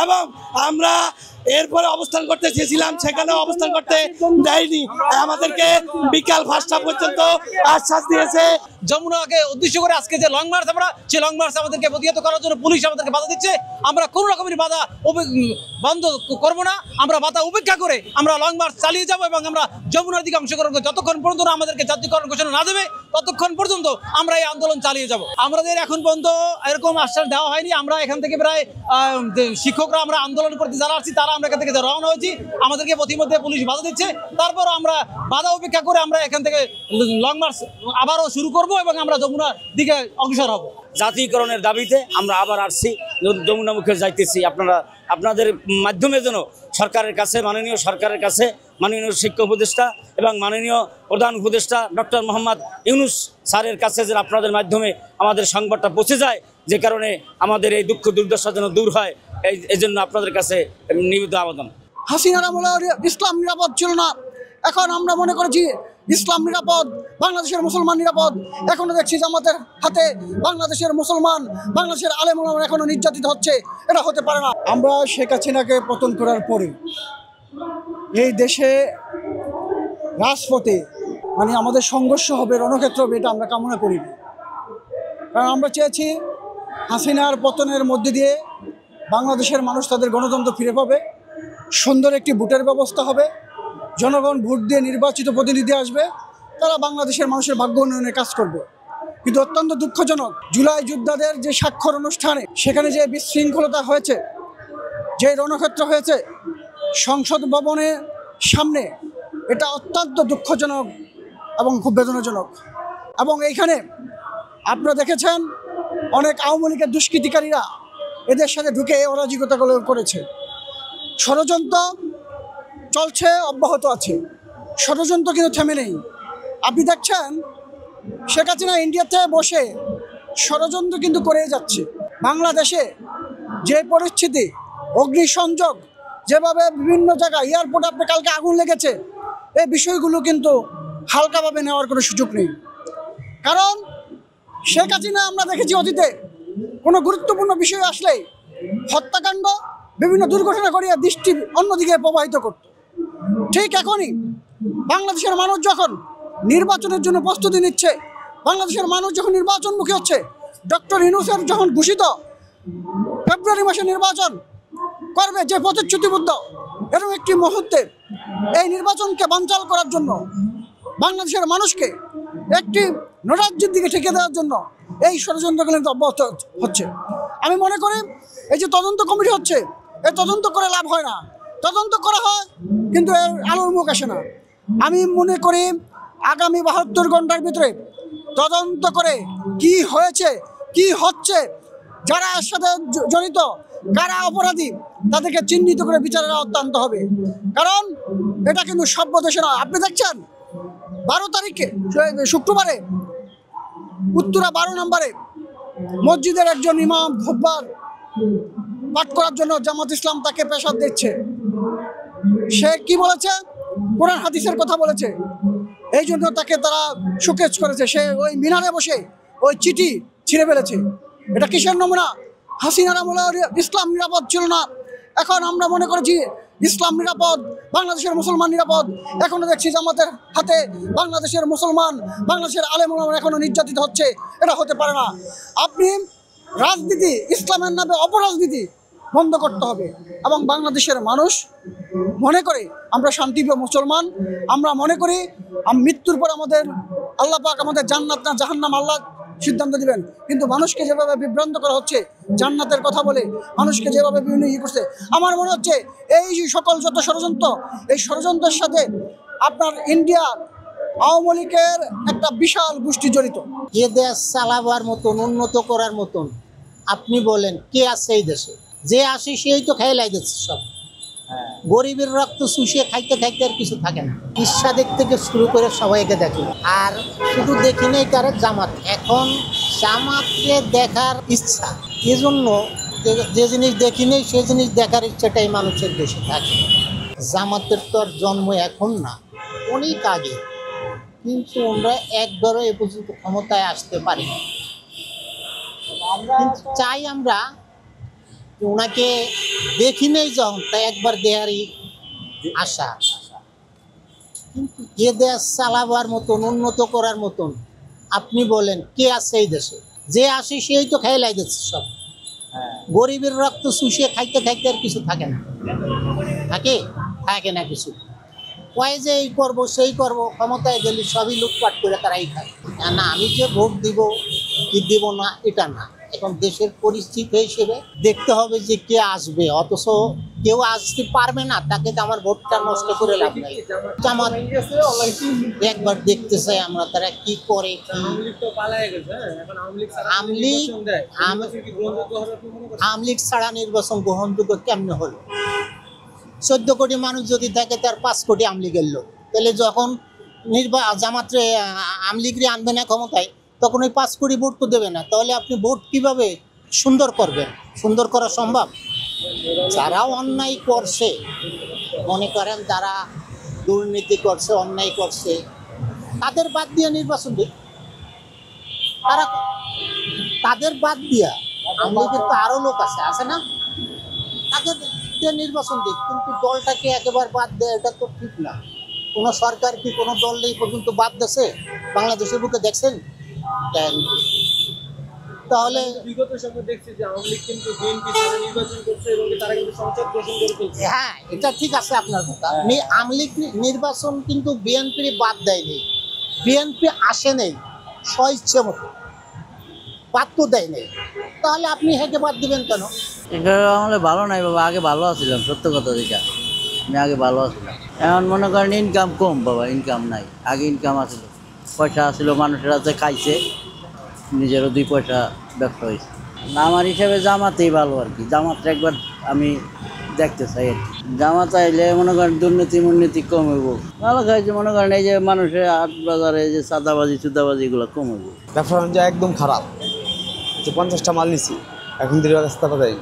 এবং আমরা এরপরে অবস্থান করতে চেয়েছিলাম, সেখানে অবস্থান করতে দেয়নি। আমাদেরকে বিকাল 5টা পর্যন্ত আশ্বাস দিয়েছে। যমুনাকে উদ্দেশ্য করে আজকে যে লং মার্চ, আমরা সেই লং মার্চ আমাদেরকে প্রতিহত করার জন্য পুলিশ আমাদেরকে বাধা দিচ্ছে। আমরা কোনো রকমের বাধা বন্ধ করবো না, আমরা বাধা উপেক্ষা করে আমরা লং মার্চ চালিয়ে যাব, এবং আমরা যমুনার দিকে অংশগ্রহণ করব। যতক্ষণ পর্যন্ত আমাদেরকে জাতীয়করণ ঘোষণা না দেবে ততক্ষণ পর্যন্ত আমরা এই আন্দোলন চালিয়ে যাব। আমাদের এখন পর্যন্ত এরকম আশ্বাস দেওয়া হয়নি। আমরা এখান থেকে প্রায় শিক্ষকরা আমরা আন্দোলন করতে যারা আসছি, তারা আমরা এখান থেকে রওনা হয়েছি, আমাদেরকে প্রতিমধ্যে পুলিশ বাধা দিচ্ছে। তারপর আমরা বাধা উপেক্ষা করে আমরা এখান থেকে লং মার্চ আবারও শুরু করব, এবং আমরা যমুনার দিকে অগ্রসর হব। জাতীয়করণের দাবিতে আমরা আবার আসছি, যমুনামুখে যাইতেছি। আপনাদের মাধ্যমে যেন সরকারের কাছে, মাননীয় সরকারের কাছে, মাননীয় শিক্ষা উপদেষ্টা এবং মাননীয় প্রধান উপদেষ্টা ডক্টর মোহাম্মদ ইউনূস স্যারের কাছে যেন আপনাদের মাধ্যমে আমাদের সংবাদটা পৌঁছে যায়, যে কারণে আমাদের এই দুঃখ দুর্দশা যেন দূর হয়, এই জন্য আপনাদের কাছে নিবেদিত আবেদন। হাসিনার আমলে ইসলাম নিরাপদ ছিল না, এখন আমরা মনে করেছি ইসলাম নিরাপদ, বাংলাদেশের মুসলমান নিরাপদ। এখনো দেখছি জামাতের হাতে বাংলাদেশের মুসলমান, বাংলাদেশের আলেম ওলামা এখনো নির্যাতিত হচ্ছে। এটা হতে পারে না। আমরা শেখ হাসিনাকে পতন করার পরে এই দেশে রাজপথে আমাদের সংঘর্ষ হবে, রণক্ষেত্র হবে, এটা আমরা কামনা করি না। কারণ আমরা চেয়েছি হাসিনার পতনের মধ্যে দিয়ে বাংলাদেশের মানুষ তাদের গণতন্ত্র ফিরে পাবে, সুন্দর একটি ভোটের ব্যবস্থা হবে, জনগণ ভোট দিয়ে নির্বাচিত প্রতিনিধি আসবে, তারা বাংলাদেশের মানুষের ভাগ্য উন্নয়নে কাজ করবে। কিন্তু অত্যন্ত দুঃখজনক, জুলাই যোদ্ধাদের যে স্বাক্ষর অনুষ্ঠানে সেখানে যে বিশৃঙ্খলতা হয়েছে, যে রণক্ষেত্র হয়েছে সংসদ ভবনের সামনে, এটা অত্যন্ত দুঃখজনক এবং খুব বেদনাজনক। এবং এইখানে আপনারা দেখেছেন অনেক আওয়ামী লীগের দুষ্কৃতিকারীরা এদের সাথে ঢুকে অরাজকতাগুলো করেছে। ষড়যন্ত্র চলছে, অব্যাহত আছে, ষড়যন্ত্র কিন্তু থেমে নেই। আপনি দেখছেন শেখ হাসিনা ইন্ডিয়াতে বসে ষড়যন্ত্র কিন্তু করেই যাচ্ছে। বাংলাদেশে যে পরিস্থিতি, অগ্নিসংযোগ, যেভাবে বিভিন্ন জায়গায় এয়ারপোর্ট আপনি কালকে আগুন লেগেছে, এই বিষয়গুলো কিন্তু হালকাভাবে নেওয়ার কোনো সুযোগ নেই। কারণ শেখ হাসিনা আমরা দেখেছি অতীতে কোনো গুরুত্বপূর্ণ বিষয় আসলেই হত্যাকাণ্ড, বিভিন্ন দুর্ঘটনা করিয়া দৃষ্টি অন্যদিকে প্রবাহিত করত। ঠিক এখনই বাংলাদেশের মানুষ যখন নির্বাচনের জন্য প্রস্তুতি নিচ্ছে, বাংলাদেশের মানুষ যখন নির্বাচনমুখী হচ্ছে, ডক্টর ইউনূসের যখন ঘোষিত ফেব্রুয়ারি মাসে নির্বাচন করবে যে প্রতিশ্রুতিবদ্ধ, এরকম একটি মুহূর্তে এই নির্বাচনকে বানচাল করার জন্য, বাংলাদেশের মানুষকে একটি নৈরাজ্যের দিকে ঠেকে দেওয়ার জন্য এই ষড়যন্ত্রগুলো কিন্তু অব্যাহত হচ্ছে। আমি মনে করি এই যে তদন্ত কমিটি হচ্ছে, এই তদন্ত করে লাভ হয় না, তদন্ত করা হয় কিন্তু এর আলোর মুখ আসে না। আমি মনে করি আগামী 72 ঘন্টার ভিতরে তদন্ত করে কি হয়েছে, কি হচ্ছে, যারা এর সাথে জড়িত, কারা অপরাধী, তাদেরকে চিহ্নিত করে বিচারের আওতায় আনতে হবে। কারণ এটা কিন্তু সভ্য দেশে নয়। আপনি দেখছেন 12 তারিখে শুক্রবারে উত্তরা 12 নম্বরে মসজিদের একজন ইমাম খুতবা পাঠ করার জন্য জামাত ইসলাম তাকে প্রেসার দিচ্ছে। সে কি বলেছে? কোরআন হাদিসের কথা বলেছে, এই জন্য তাকে তারা শোকেজ করেছে। সে ওই মিনারে বসে ওই চিঠি ছিঁড়ে ফেলেছে। এটা কিসের নমুনা? হাসিনার আমলে ইসলাম নিরাপদ ছিল না, এখন আমরা মনে করেছি ইসলাম নিরাপদ, বাংলাদেশের মুসলমান নিরাপদ। এখনো দেখছি জামাতের হাতে বাংলাদেশের মুসলমান, বাংলাদেশের আলেম ওলামা এখনো নির্যাতিত হচ্ছে। এটা হতে পারে না। আপনি রাজনীতি, ইসলামের নামে অপরাজনীতি বন্ধ করতে হবে। এবং বাংলাদেশের মানুষ মনে করে আমরা শান্তিপ্রিয় মুসলমান, আমরা মনে করি মৃত্যুর পর আমাদের আল্লাহ পাক আমাদের জান্নাত না জাহান্নাম আল্লাহ সিদ্ধান্ত দিবেন। কিন্তু মানুষকে যেভাবে বিভ্রান্ত করা হচ্ছে, জান্নাতের কথা বলে মানুষকে যেভাবে বিভিন্ন করছে, আমার মনে হচ্ছে এই সকল যত ষড়যন্ত্র, এই ষড়যন্ত্রের সাথে আপনার ইন্ডিয়ার আওয়ামী লীগের একটা বিশাল গোষ্ঠী জড়িত। এ দেশ চালাবার মতন, উন্নত করার মতন আপনি বলেন কে আছে এই দেশে? যে আসে সেই তো খেয়ে লাগছে সব। গরিবের রক্ত চুষিয়ে খাইতে খাইতে আর কিছু থাকে না। ঈর্ষা দিক থেকে শুরু করে সবাইকে দেখি, আর শুধু দেখি নেই তারা জামাত। এখন জামাতকে দেখার ইচ্ছা, এজন্য যে জিনিস দেখি নেই সেই জিনিস দেখার ইচ্ছাটাই মানুষের বেশি থাকে। জামাতের তো আর জন্ম এখন না, অনেক আগে, কিন্তু আমরা একবারও এ পর্যন্ত ক্ষমতায় আসতে পারি। কিন্তু চাই আমরা ওনাকে দেখি নেই যখন, তাই একবার দেয়ারই আশা। কিন্তু এ দেশ চালাবার মতন, উন্নত করার মতন আপনি বলেন কে আছে এই দেশে? যে আসে সেই তো খেয়ে লাগছে সব। গরিবের রক্ত চুষিয়ে খাইতে খাইতে আর কিছু থাকে না। থাকে না কিছু। কয় যে এই করবো সেই করবো, ক্ষমতায় গেলে সবই লুটপাট করে তারাই খায়। না আমি যে ভোট দিব কি দিব না এটা না, এখন দেশের পরিস্থিতি হিসেবে দেখতে হবে যে কে আসবে। অথচ কেউ আসতে পারবে না, তাকে তো আমার ভোটটা নষ্ট করে লাভ নাই। জামাত একবার দেখতে চাই আমরা তারা কি করে। আমলিগ ছাড়া নির্বাচন গ্রহণযোগ্য কেমনে হলো? 14 কোটি মানুষ যদি থাকে, তার 5 কোটি আমলিগের লোক, তাহলে যখন জামাতে আমলিগরে আনবে না ক্ষমতায়, তখন ওই 5 কোটি ভোট তো দেবে না। তাহলে আপনি ভোট কিভাবে সুন্দর করবেন? সুন্দর করা সম্ভব? যারা অন্যায় করছে, মনে করেন যারা দুর্নীতি করছে, অন্যায় করছে, তাদের বাদ দিয়ে নির্বাচন দিক। তাদের বাদ দিয়া আমলিগের তো আরো লোক আছে না, তাদের নির্বাচন দিক। কিন্তু দলটাকে একেবারে বাদ দেয়, এটা তো ঠিক না। কোনো সরকার কি কোনো দল এই পর্যন্ত বাদ দিয়েছে বাংলাদেশের বুকে? দেখছেন? তাহলে বিগত সময় দেখছি যে আওয়ামী লীগ কিন্তু বিএনপি ছাড়া নির্বাচন করছে এবং তারা কিন্তু সংসদ গঠন করে ফেলছে। হ্যাঁ, এটা ঠিক আছে আপনার কথা। আওয়ামী লীগ নির্বাচন কিন্তু বিএনপি বাদ দেয়নি, বিএনপি আসে নেই স্বইচ্ছে মতো, বাদ তো দেয় নেই, তাহলে আপনি হেঁটে বাদ দিবেন কেন? এটা আমাদের ভালো নাই বাবা, আগে ভালো আছিলাম, সত্য কথা যেটা আমি আগে ভালো আছিলাম। এখন মনে করেন ইনকাম কম বাবা, ইনকাম নাই। আগে ইনকাম আসছিল, পয়সা আসছিল, মানুষের হাতে খাইছে, নিজেরও 2 পয়সা ব্যবসা হয়েছে। আমার হিসাবে জামাতেই ভালো আর কি। জামাতটা একবার আমি দেখতে চাই আর কি। জামাত আইলে মনে করেন দুর্নীতি কমব, ভালো খাইছে। মনে করেন এই যে মানুষের হাট বাজারে যে চাঁদাবাজি চুদাবাজি এগুলো কমব। ব্যবসা বাণিজ্য একদম খারাপ, 50টা মাল নিছি, এখন দিন রাস্তা পাই,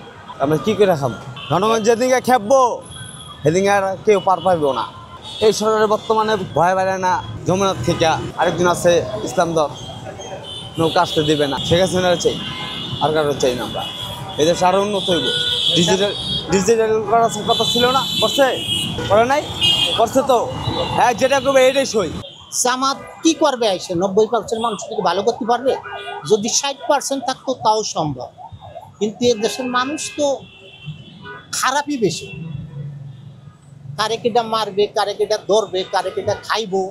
আমরা কী করে খাবো? জনগণ যেদিকে খেপবো সেদিকে আর কেউ পার পাইব না। এই সরকারের বর্তমানে ভয় বেড়ে না, যমুনার থেকে আরেকজন আছে ইসলাম দল, নৌকা আসতে দেবে না, শেখ হাসিনার চাই, আর কারো চাই না। আমরা এদেশ আরও উন্নত হইব। ডিজিটাল করার কথা ছিল না, করে নাই, করছে তো। হ্যাঁ, যেটা করবে এটাই সই। জামাত কি করবে? এসে 90% মানুষকে ভালো করতে পারবে? যদি 60% থাকতো তাও সম্ভব, কিন্তু এ দেশের মানুষ তো খারাপই বেশি। কারে কেটা মারবে, কারে কেটা ধরবে, কারে কেটা খাইবো,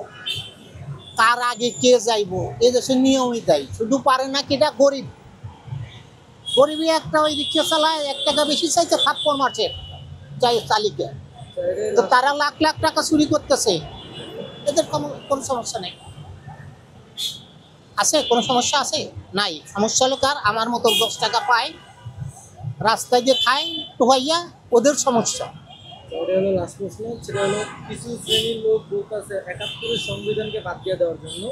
কার আগে কে যাইবো, এ দেশের নিয়মই তাই। শুধু পারে না কেটা গরিব, গরিবই একটা ওই রিক্সা চালায়, 1 টাকা বেশি চাইছে, থাপ্পড় মারছে চাই চালিকে, তো তারা লাখ লাখ টাকা চুরি করতেছে। এদের কোনো সমস্যা নেই, আছে? কোনো সমস্যা আছে? নাই। সমস্যা হলো কার? আমার মতো 10 টাকা পায়, রাস্তায় দিয়ে খায় টোহাইয়া, ওদের সমস্যা। সেটা হলো কিছু শ্রেণীর লোক বলতেছে 71-এর সংবিধানকে বাদ দিয়ে দেওয়ার জন্য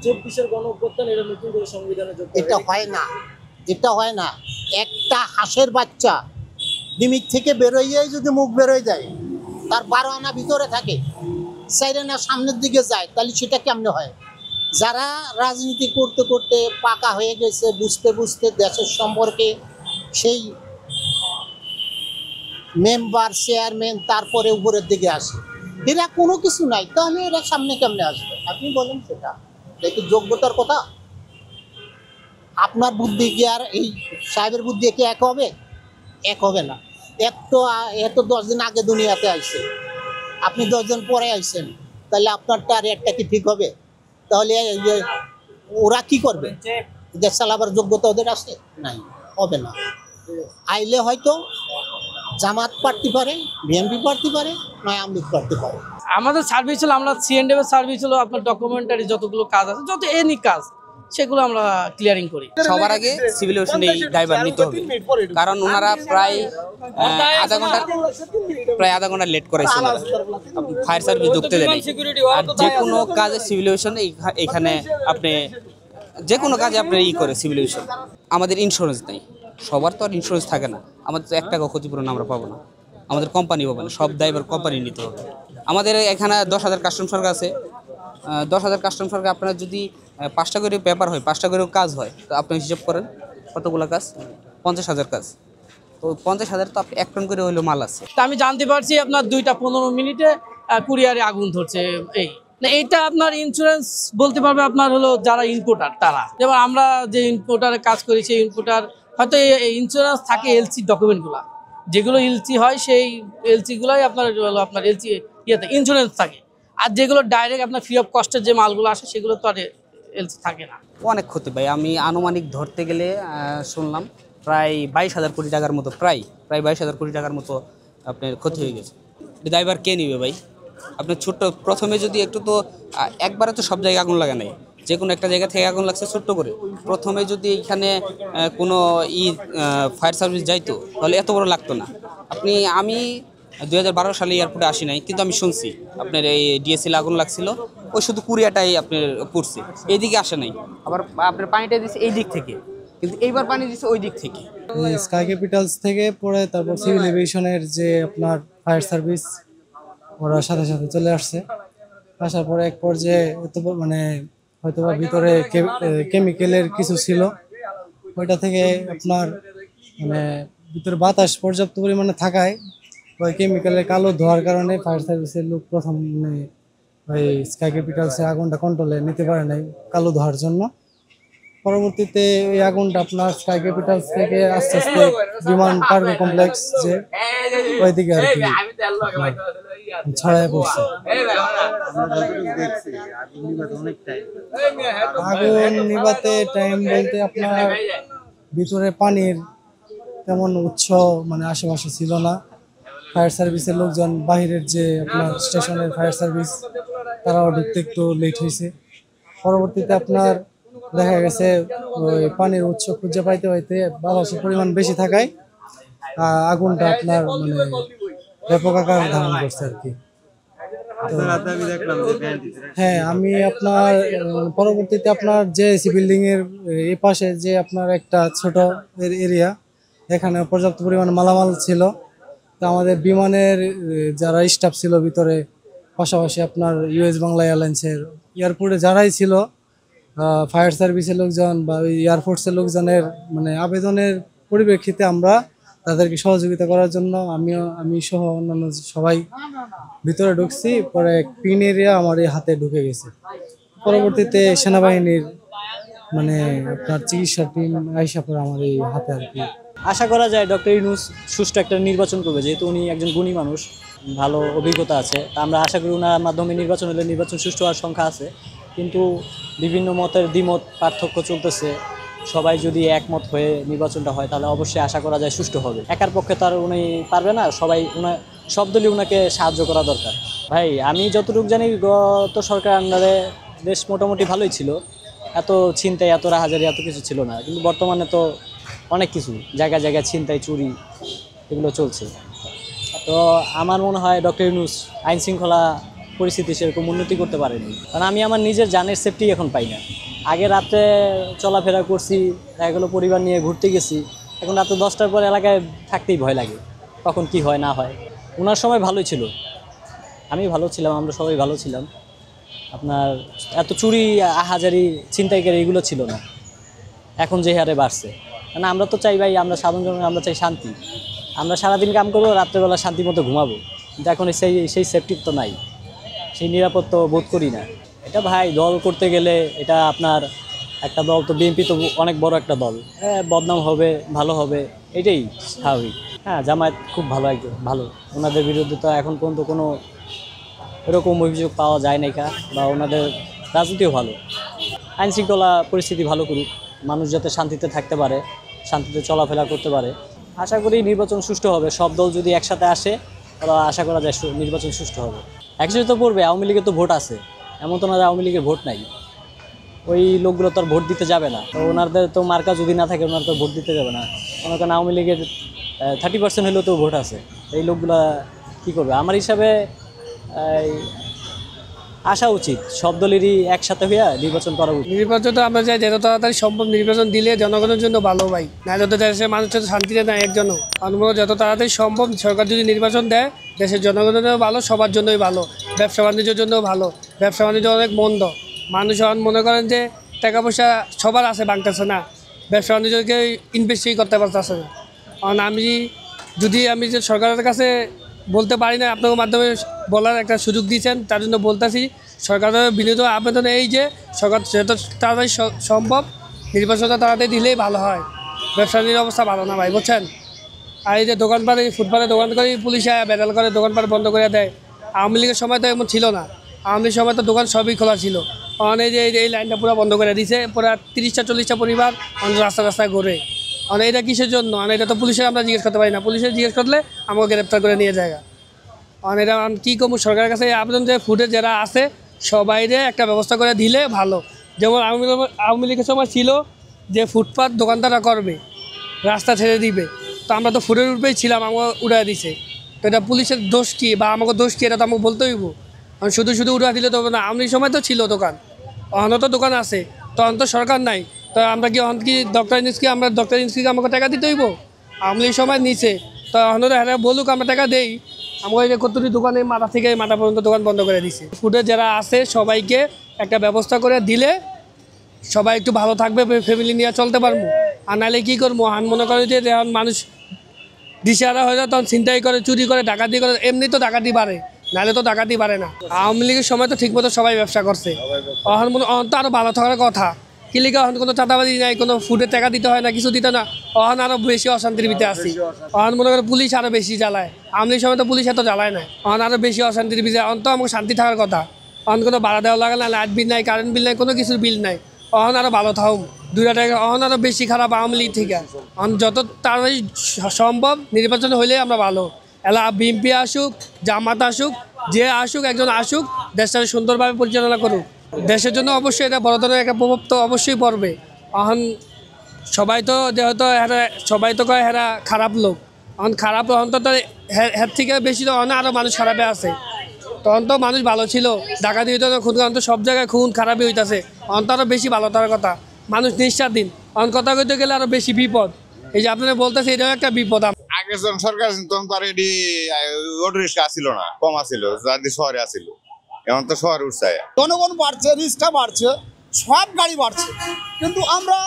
24-এর গণঅভ্যুত্থান এটা নতুন করে সংবিধানে যোগ। এটা হয় না, এটা হয় না। একটা হাঁসের বাচ্চা ডিমিক থেকে বেরোইয়াই যদি মুখ বেরোয় যায়, তার 12 আনা ভিতরে থাকে, 4 আনা সামনের দিকে যায়, তাহলে সেটা কেমনে হয়? যারা রাজনীতি করতে করতে পাকা হয়ে গেছে, বুঝতে বুঝতে দেশের সম্পর্কে, সেই মেম্বার চেয়ারম্যান তারপরে উপরের দিকে আসে, এরা কোনো কিছু নাই, তাহলে এরা সামনে কেমনে আসবে? আপনি বলেন, সেটা দেখি যোগ্যতার কথা। আপনার বুদ্ধি কি আর এই সাহেবের বুদ্ধি কি এক হবে? এক হবে না। এত 10 দিন আগে দুনিয়াতে আসছে, আপনি 10 দিন পরে আসছেন, তাহলে আপনারটা আর একটা কি ঠিক হবে? তাহলে ওরা কি করবে? দেশ চালাবার যোগ্যতা ওদের আছে? নাই, হবে না। আইলে হয়তো জামাত পারতে পারে, বিএনপি পারতে পারে, নয় আওয়ামী লীগ পারতে পারে। আমাদের সার্ভিস হলো, আমরা সিএনডিএফ এর সার্ভিস হলো আপনার ডকুমেন্টারি যতগুলো কাজ আছে, যত এনি কাজ, সেগুলো আমরা ক্লিয়ারিং করি। সবার আগে সিভিল এভিয়েশন এই ড্রাইভার নিতে হবে, কারণ ওনারা প্রায় আধা ঘন্টা লেট করাইছে। ফায়ার সার্ভিস ঢুকতে দেয়, আর যে কোনো কাজে সিভিল এভিয়েশন এখানে আপনি যে কোনো কাজে আপনি করে সিভিল এভিয়েশন। আমাদের ইন্স্যুরেন্স নেই, সবার তো আর ইন্স্যুরেন্স থাকে না। আমাদের তো 1 টাকা ক্ষতিপূরণ আমরা পাবো না, আমাদের কোম্পানি পাবে না, সব ড্রাইভার কোম্পানি নিতে হবে। আমাদের এখানে 10,000 কাস্টম সরকার আছে, 10,000 কাস্টম সরকার আপনার যদি 5টা করে পেপার হয়, 5টা করে কাজ হয়, তো আপনি হিসাব করেন কতগুলো কাজ, 50,000 কাজ। তো 50,000 তো আপনি 1 টন করে হইলো মাল আছে। তা আমি জানতে পারছি আপনার 2টা 15 মিনিটে কুরিয়ারে আগুন ধরছে। এইটা আপনার ইন্স্যুরেন্স বলতে পারবে আপনার হলো যারা ইম্পোর্টার তারা। যেমন আমরা যে ইম্পোর্টারে কাজ করি, সেই ইম্পোর্টার হয়তো ইন্স্যুরেন্স থাকে এলসি ডকুমেন্টগুলো, যেগুলো এলসি হয় সেই এলসিগুলোই আপনার হলো আপনার এলসি ইয়েতে ইন্স্যুরেন্স থাকে। আর যেগুলো ডাইরেক্ট আপনার ফ্রি অফ কস্টের যে মালগুলো আসে সেগুলো তো আর এলসি থাকে না। অনেক ক্ষতি ভাই, আমি আনুমানিক ধরতে গেলে শুনলাম প্রায় 22,000 কোটি টাকার মতো, প্রায় 22,000 কোটি টাকার মতো আপনার ক্ষতি হয়ে গেছে। ড্রাইভার কে নিবে ভাই? আপনার ছোট্ট প্রথমে যদি একটু তো একবারে তো সব জায়গায় আগুন লাগা নাই, যে কোনো একটা জায়গা থেকে আগুন লাগছে ছোট্ট করে, প্রথমে যদি এখানে কোনো ফায়ার সার্ভিস যাইতো তাহলে এত বড় লাগতো না। আমি 2012 সালে এয়ারপোর্টে আসি নাই, কিন্তু আমি শুনছি আপনার এই ডিএসএল আগুন লাগছিল, ওই শুধু কুরিয়াটাই আপনার পড়ছে, এইদিকে আসে নাই। আবার আপনার পানিটা দিচ্ছে এই দিক থেকে, কিন্তু এইবার পানি দিচ্ছে ওই দিক থেকে। স্কাই ক্যাপিটালস থেকে পরে তারপর সিভিল এভিয়েশনের যে আপনার ফায়ার সার্ভিস, ওরা সাথে সাথে চলে আসছে। আসার পরে এক পর্যায়ে মানে হয়তো বা ভিতরে কেমিক্যালের কিছু ছিল, ওইটা থেকে আপনার মানে ভিতরে বাতাস পর্যাপ্ত পরিমাণে থাকায় ওই কেমিক্যালের কালো ধোয়ার কারণে ফায়ার সার্ভিসের লোক প্রথম ওই স্কাই ক্যাপিটালসে আগুনটা কন্ট্রোলে নিতে পারে নাই কালো ধোয়ার জন্য। পরবর্তীতে এই আগুনটা আপনার স্কাই ক্যাপিটালস থেকে আস্তে আস্তে বিমান কার্গো কমপ্লেক্স যে ওইদিকে আর কি ছড়ায় পড়ছে। আগুন নিভাতে টাইম বলতে আপনার ভিতরে পানির তেমন উৎস মানে আশেপাশে ছিল না। ফায়ার সার্ভিসের লোকজন, বাহিরের যে আপনার স্টেশনের ফায়ার সার্ভিস, তারাও ঢুকতে একটু লেট হয়েছে। পরবর্তীতে আপনার দেখা গেছে ওই পানির উৎস খুঁজে পাইতে পাইতে বাতাসের পরিমাণ বেশি থাকায় আগুনটা আপনার মানে ব্যাপক আকার ধারণ করছে আর কি। হ্যাঁ, আমি আপনার পরবর্তীতে আপনার জেএসি বিল্ডিং এর এই পাশে যে আপনার একটা ছোট এরিয়া, এখানে পর্যাপ্ত পরিমাণে মালামাল ছিল। তো আমাদের বিমানের যারা স্টাফ ছিল ভিতরে, পাশাপাশি আপনার ইউএস বাংলা এয়ারলাইন্সের এয়ারপোর্টে যারাই ছিল, ফায়ার সার্ভিসের লোকজন বা এয়ারফোর্সের লোকজনের মানে আবেদনের পরিপ্রেক্ষিতে আমরা তাদেরকে সহযোগিতা করার জন্য আমি সহ অন্যান্য সবাই ভিতরে ঢুকছি। পরে পিন এরিয়া আমার এই হাতে ঢুকে গেছে। পরবর্তীতে সেনাবাহিনীর মানে আপনার চিকিৎসা টিম আইসা পরে আমার এই হাতে আর কি। আশা করা যায় ডক্টর ইউনূস সুষ্ঠু একটা নির্বাচন করবে, যেহেতু উনি একজন গুণী মানুষ, ভালো অভিজ্ঞতা আছে। তা আমরা আশা করি ওনার মাধ্যমে নির্বাচন হলে নির্বাচন সুষ্ঠু হওয়ার সংখ্যা আছে, কিন্তু বিভিন্ন মতের দ্বিমত পার্থক্য চলতেছে। সবাই যদি একমত হয়ে নির্বাচনটা হয় তাহলে অবশ্যই আশা করা যায় সুষ্ঠু হবে। একার পক্ষে তো আর উনি পারবে না, সব দলই ওনাকে সাহায্য করা দরকার। ভাই আমি যতটুকু জানি গত সরকার আন্ডারে দেশ মোটামুটি ভালোই ছিল, এত ছিনতাই, এত রাহাজারি, এত কিছু ছিল না। কিন্তু বর্তমানে তো অনেক কিছু জায়গায় জায়গায় ছিনতাই, চুরি, এগুলো চলছে। তো আমার মনে হয় ডক্টর ইউনূস আইন শৃঙ্খলা পরিস্থিতি সেরকম উন্নতি করতে পারেনি, কারণ আমি আমার নিজের জানের সেফটি এখন পাই না। আগে রাতে চলাফেরা করছি, এগুলো পরিবার নিয়ে ঘুরতে গেছি, এখন রাতে 10টার পর এলাকায় থাকতেই ভয় লাগে, কখন কি হয় না হয়। ওনার সময় ভালোই ছিল, আমি ভালো ছিলাম, আমরা সবাই ভালো ছিলাম। আপনার এত চুরি, আহাজারি, ছিনতাইকারী এগুলো ছিল না। এখন যে হারে বাড়ছে, কারণ আমরা তো চাই ভাই, আমরা সাধারণ জনগণ, আমরা চাই শান্তি। আমরা সারাদিন কাম করবো, রাত্রেবেলা শান্তি মতো ঘুমাবো, কিন্তু এখন সেই সেফটি তো নাই, সেই নিরাপত্তা বোধ করি না। এটা ভাই দল করতে গেলে এটা আপনার একটা দল তো, বিএনপি তো অনেক বড় একটা দল, বদনাম হবে, ভালো হবে, এটাই স্বাভাবিক। হ্যাঁ, জামায়াত খুব ভালো, একজন ভালো, ওনাদের বিরুদ্ধে তো এখন পর্যন্ত কোনো এরকম অভিযোগ পাওয়া যায় নাই, বা ওনাদের রাজনীতিও ভালো। আইন শৃঙ্খলা পরিস্থিতি ভালো করুক, মানুষ যাতে শান্তিতে থাকতে পারে, শান্তিতে চলাফেরা করতে পারে। আশা করি নির্বাচন সুষ্ঠু হবে। সব দল যদি একসাথে আসে তাহলে আশা করা যায় নির্বাচন সুষ্ঠু হবে। একসাথে তো পড়বে, আওয়ামী লীগের তো ভোট আছে, এমন তো না আওয়ামী লীগের ভোট নাই। ওই লোকগুলো তো আর ভোট দিতে যাবে না, তো ওনাদের তো মার্কা যদি না থাকে ওনারা তো ভোট দিতে যাবে না। মনে করেন আওয়ামী লীগের 30% হলেও তো ভোট আছে, এই লোকগুলা কী করবে? আমার হিসাবে আসা উচিত সব দলেরই একসাথে হইয়া নির্বাচন করা উচিত। নির্বাচন তো আমরা চাই যত তাড়াতাড়ি সম্ভব নির্বাচন দিলে জনগণের জন্য ভালো ভাই, না যত দেশের মানুষের শান্তিতে নাই একজনও। আমরা যত তাড়াতাড়ি সম্ভব সরকার যদি নির্বাচন দেয়, দেশের জনগণের জন্য ভালো, সবার জন্যই ভালো, ব্যবসা বাণিজ্যের জন্য ভালো। ব্যবসা বাণিজ্য অনেক মন্দ, মানুষ মনে করেন যে টাকা পয়সা সবার আছে, বাংলাদেশে না, ব্যবসা বাণিজ্যকে ইনভেস্টই করতে পারতেছে না। কারণ আমি যে সরকারের কাছে বলতে পারি না, আপনাদের মাধ্যমে বলার একটা সুযোগ দিয়েছেন, তার জন্য বলতেছি সরকারের বিনীত আবেদন এই যে সরকার যত তাড়াতাড়ি সম্ভব নির্বাচনটা তাড়াতাড়ি দিলেই ভালো হয়। ব্যবসায়ীর অবস্থা ভালো না ভাই, বুঝছেন। আর এই যে দোকানপাটে, ফুটপাতে দোকান করে পুলিশে বেদাল করে দোকানপাট বন্ধ করে দেয়। আওয়ামী লীগের সময় তো এমন ছিল না, আওয়ামী লীগের সময় তো দোকান সবই খোলা ছিল। কারণ এই লাইনটা পুরো বন্ধ করে দিয়েছে, পুরো 30-40টা পরিবার রাস্তায় ঘুরে। কারণ এটা কিসের জন্য? আর এটা তো পুলিশের আমরা জিজ্ঞেস করতে পারি না, পুলিশের জিজ্ঞেস করলে আমাকে গ্রেপ্তার করে নিয়ে যায়। কারণ এটা কী করবো, সরকারের কাছে আবেদন যে ফুটে যারা আছে সবাইরে একটা ব্যবস্থা করে দিলে ভালো। যেমন আওয়ামী লীগের সময় ছিল যে ফুটপাত দোকানদাররা করবে, রাস্তা ছেড়ে দিবে, তো আমরা তো ফুটের উপরেই ছিলাম, আমাকে উড়াই দিছে। তো এটা পুলিশের দোষ কী বা আমাকে দোষ কী, এটা তো আমাকে বলতে হইব। কারণ শুধু উড়া দিলে তো হবে না। আওয়ামী লীগের সময় তো ছিল দোকান, অহন তো দোকান আছে, তখন তো সরকার নাই, তো আমরা কি ডক্টর ইউনূসকে আমাকে টাকা দিতে হইব? আওয়ামী লীগের সময় নিচে, তো অহন বলুক আমরা টাকা দেই, আমাকে যে কতটি দোকানে মাথা থেকে মাথা পর্যন্ত দোকান বন্ধ করে দিছে। ফুটে যারা আছে সবাইকে একটা ব্যবস্থা করে দিলে সবাই একটু ভালো থাকবে, ফ্যামিলি নিয়ে চলতে পারবো। আর নাহলে কী করবো, মনে করে যে যখন মানুষ দিশেহারা হয়ে যায় তখন ছিনতাই করে, চুরি করে, ডাকাতি করে। এমনি তো ডাকাতি বাড়ে, নাহলে তো ডাকাতি বাড়ে না। আওয়ামী লীগের সময় তো ঠিকমতো সবাই ব্যবসা করছে, অহন তো আরও ভালো থাকার কথা। কিলিকা এখন কোনো চাঁদাবাদি নাই, কোনো ফুডের টাকা দিতে হয় না, কিছু দিতে না। অহন আরও বেশি অশান্তির ভিতরে আছি। অহন মনে করে পুলিশ আরও বেশি জ্বালায়, আমলি সময় তো পুলিশ এত জ্বালায় না। অহন আরও বেশি অশান্তির ভিতরে। অন্ত আমাকে শান্তি থাকার কথা। অহন কোনো ভাড়া দেওয়া লাগে না, লাইট বিল নাই, কারেন্ট বিল নাই, কোনো কিছুর বিল নাই। অহন আরও ভালো থাকুম, 2 টাকা। অহন আরও বেশি খারাপ আওয়ামী লীগ থেকে। অহন যত তাড়াতাড়ি সম্ভব নির্বাচন হলে আমরা ভালো। এলা বিএনপি আসুক, জামাত আসুক, যে আসুক, একজন আসুক, দেশটাকে সুন্দরভাবে পরিচালনা করুক। দেশের জন্য অবশ্যই এটা বড় ধরনের একটা প্রভাব তো অবশ্যই পড়বে। এখন সবাই তো যেহেতু সবাই তো কয় হেরা খারাপ লোক, এখন খারাপ অন্তত হের থেকে বেশি তো আরও মানুষ খারাপে আছে। তখন তো মানুষ ভালো ছিল, ডাকাতি হইতো না, খুন অন্ত সব জায়গায় খুন খারাপই হইতেছে। অন্ত আরও বেশি ভালো থাকার কথা, মানুষ নিঃস্বাধীন। অন কথা কইতে গেলে আরও বেশি বিপদ। এই যে আপনারা বলতেছে এটাও একটা বিপদ। আগে যখন সরকার তখন তো আর এটি অটো রিক্সা আসছিল না, কম আসছিল, যাদের শহরে আসছিল। এখন তো শহরে উঠছে, জনগণ বাড়ছে, রিক্সা বাড়ছে, সব গাড়ি বাড়ছে, কিন্তু আমরা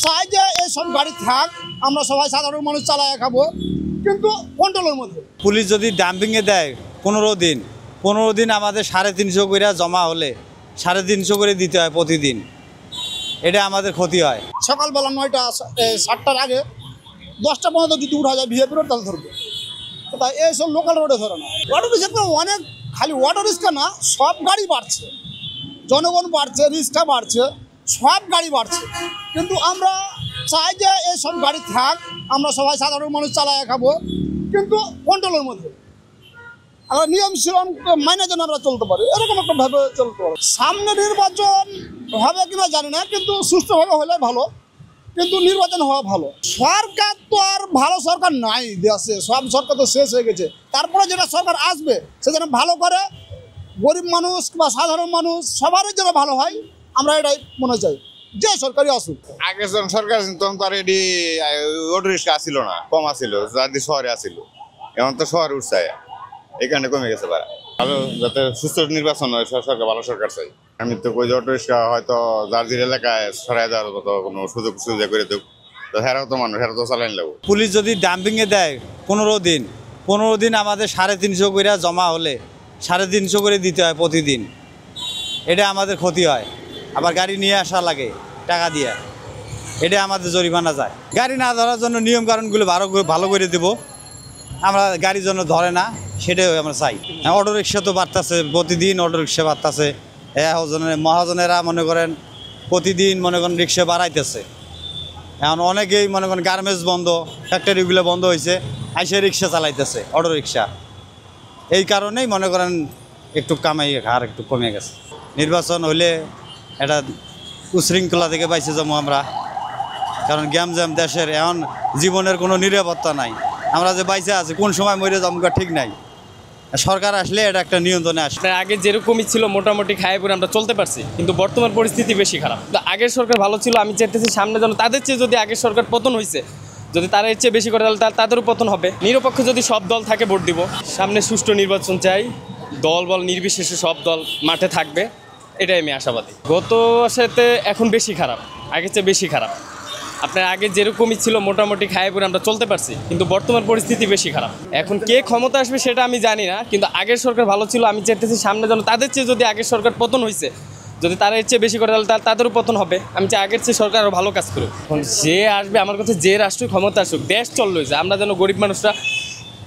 চাই যে এইসব গাড়ি থাক, আমরা সবাই সাধারণ মানুষ চালায় খাবো, কিন্তু কন্ট্রোলের মধ্যে। পুলিশ যদি ডাম্পিংয়ে দেয় 15 দিন আমাদের 350 করে জমা হলে 350 করে দিতে হয় প্রতিদিন, এটা আমাদের ক্ষতি হয়। সকালবেলা 9টা 7টার আগে 10টা পর্যন্ত যদি উঠা যায় ভিআইপি রোড, তাহলে ধরবে। তাই এইসব লোকাল রোডে ধরে না। অটো রিক্সা অনেক, খালি অটো রিক্সা না, সব গাড়ি বাড়ছে, জনগণ বাড়ছে, রিক্সা বাড়ছে, সব গাড়ি বাড়ছে, কিন্তু আমরা চাই যে এইসব গাড়ি থাক, আমরা সবাই সাধারণ মানুষ চালায় খাবো, কিন্তু কন্ট্রোলের মধ্যে। আমরা নিয়ম শ্রম মাইনে যেন আমরা চলতে পারি, এরকম একটা ভাবে চলতে পারি। সামনে নির্বাচন হবে কিনা জানি না, কিন্তু সুষ্ঠুভাবে হলে ভালো, কিন্তু নির্বাচন হওয়া ভালো। সরকার তো আর ভালো সরকার নাই দেশে, সব সরকার তো শেষ হয়ে গেছে। তারপরে যেটা সরকার আসবে সে যেন ভালো করে, গরিব মানুষ বা সাধারণ মানুষ সবারই যেন ভালো হয়, আমরা এটাই মনে চাই, যে সরকারি আসুক। আগে যখন সরকার তখন তো আর এটি অটো রিক্সা আসছিল না, কম আসছিল, যাদের শহরে আসছিল। এখন তো শহরে উঠছে, এখানে কমে গেছে ভাড়া। ভালো যাতে সুস্থ নির্বাচন হয়, সরকার ভালো সরকার চাই। আমি তো কই অটো রিক্সা হয়তো যার যে এলাকায় সরাই দেওয়ার মতো কোনো সুযোগ সুবিধা করে দেব, তো হেরাও তো মানুষ, হেরা তো চালাইন লাগবে। পুলিশ যদি ডাম্পিংয়ে দেয় 15 দিন আমাদের 350 করে জমা হলে 350 করে দিতে হয় প্রতিদিন, এটা আমাদের ক্ষতি হয়। আবার গাড়ি নিয়ে আসা লাগে টাকা দিয়ে, এটা আমাদের জরিমানা যায়। গাড়ি না ধরার জন্য নিয়মকানুনগুলো ভালো করে দেবো, আমরা গাড়ির জন্য ধরে না, সেটাই আমরা চাই। অটো রিক্সা তো বাড়তেছে, প্রতিদিন অটো রিক্সা বাড়তেছে। মহাজনেরা মনে করেন প্রতিদিন মনে করেন রিক্সা বাড়াইতেছে। এখন অনেকেই মনে করেন গার্মেন্টস বন্ধ, ফ্যাক্টরিগুলো বন্ধ হয়েছে, আইসে রিক্সা চালাইতেছে, অটো রিক্সা। এই কারণেই মনে করেন একটু কামাই হার একটু কমে গেছে। নির্বাচন হলে এটা উশৃঙ্খলা থেকে বাইছে যাবো আমরা, কারণ গ্যামজ্যাম দেশের, এখন জীবনের কোনো নিরাপত্তা নাই। আমরা যে বাইসে আছি কোন সময় মরে যাবো ঠিক নাই। সরকার আসলে এটা একটা নিয়ন্ত্রণে আসবে। আগে যেরকমই ছিল মোটামুটি খায় পরে আমরা চলতে পারছি, কিন্তু বর্তমান পরিস্থিতি বেশি খারাপ। আগের সরকার ভালো ছিল, আমি চাইতেছি সামনে যেন তাদের চেয়ে, যদি আগের সরকার পতন হয়েছে, যদি তারা এর চেয়ে বেশি করে তাহলে তাদেরও পতন হবে। নিরপেক্ষ যদি সব দল থাকে ভোট দিব। সামনে সুষ্ঠু নির্বাচন চাই, দল বল নির্বিশেষে সব দল মাঠে থাকবে, এটাই আমি আশাবাদী। গত সাথে এখন বেশি খারাপ, আগের চেয়ে বেশি খারাপ। আপনার আগে যেরকমই ছিল মোটামুটি খায় পরে আমরা চলতে পারছি, কিন্তু বর্তমান পরিস্থিতি বেশি খারাপ। এখন কে ক্ষমতা আসবে সেটা আমি জানি না, কিন্তু আগের সরকার ভালো ছিল, আমি চাইতেছি সামনে যেন তাদের চেয়ে, যদি আগের সরকার পতন হয়েছে, যদি তারা এর চেয়ে বেশি করে তাহলে তাদেরও পতন হবে। আমি চাই আগের চেয়ে সরকার আরও ভালো কাজ করুক। এখন যে আসবে, আমার কাছে যে রাষ্ট্রীয় ক্ষমতা আসুক, দেশ চললো যে আমরা যেন গরিব মানুষরা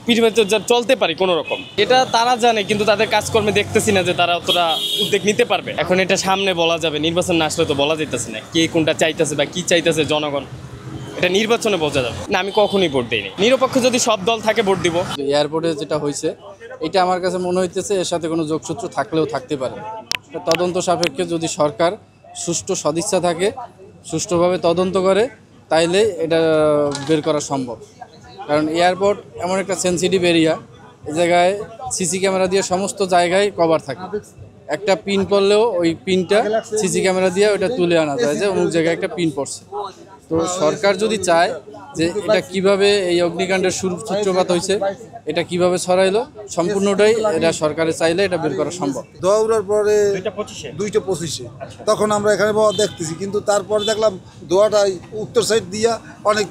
পৃথিবীতে চলতে পারি কোনো রকম, এটা তারা জানে, কিন্তু তাদের কাজকর্মে দেখতেছি না যে তারা অতটা উদ্যোগ নিতে পারবে। এখন এটা সামনে বলা যাবে, নির্বাচন না আসলে তো বলা যাইতেছে না কে কোনটা চাইতেছে বা কি চাইতেছে জনগণ, এটা নির্বাচনে বোঝা যাবে না। আমি কখনোই ভোট দিইনি। নিরপেক্ষ যদি সব দল থাকে ভোট দিব। এয়ারপোর্টে যেটা হয়েছে এটা আমার কাছে মনে হইতেছে এর সাথে কোনো যোগসূত্র থাকলেও থাকতে পারে। তদন্ত সাপেক্ষে যদি সরকার সুষ্ঠু সদিচ্ছা থাকে, সুষ্ঠুভাবে তদন্ত করে, তাইলে এটা বের করা সম্ভব। কারণ এয়ারপোর্ট এমন একটা সেন্সিটিভ এরিয়া, এই জায়গায় সিসি ক্যামেরা দিয়ে সমস্ত জায়গায় কভার থাকে। একটা পিন পড়লেও ওই পিনটা সিসি ক্যামেরা দিয়ে ওটা তুলে আনা যায় যে অমুক জায়গায় একটা পিন পড়ছে। তো সরকার যদি চায় যে এটা কিভাবে এই অগ্নিকাণ্ডের সূত্রপাত হয়েছে, এটা কিভাবে ছড়াইলো, সম্পূর্ণটাই এটা সরকারে চাইলে এটা বের করা সম্ভব। দৌড়ার পরে 2:25 তখন আমরা এখানে দেখতেছি, কিন্তু তারপরে দেখলাম দোয়াটাই উত্তর সাইড দিয়া অনেক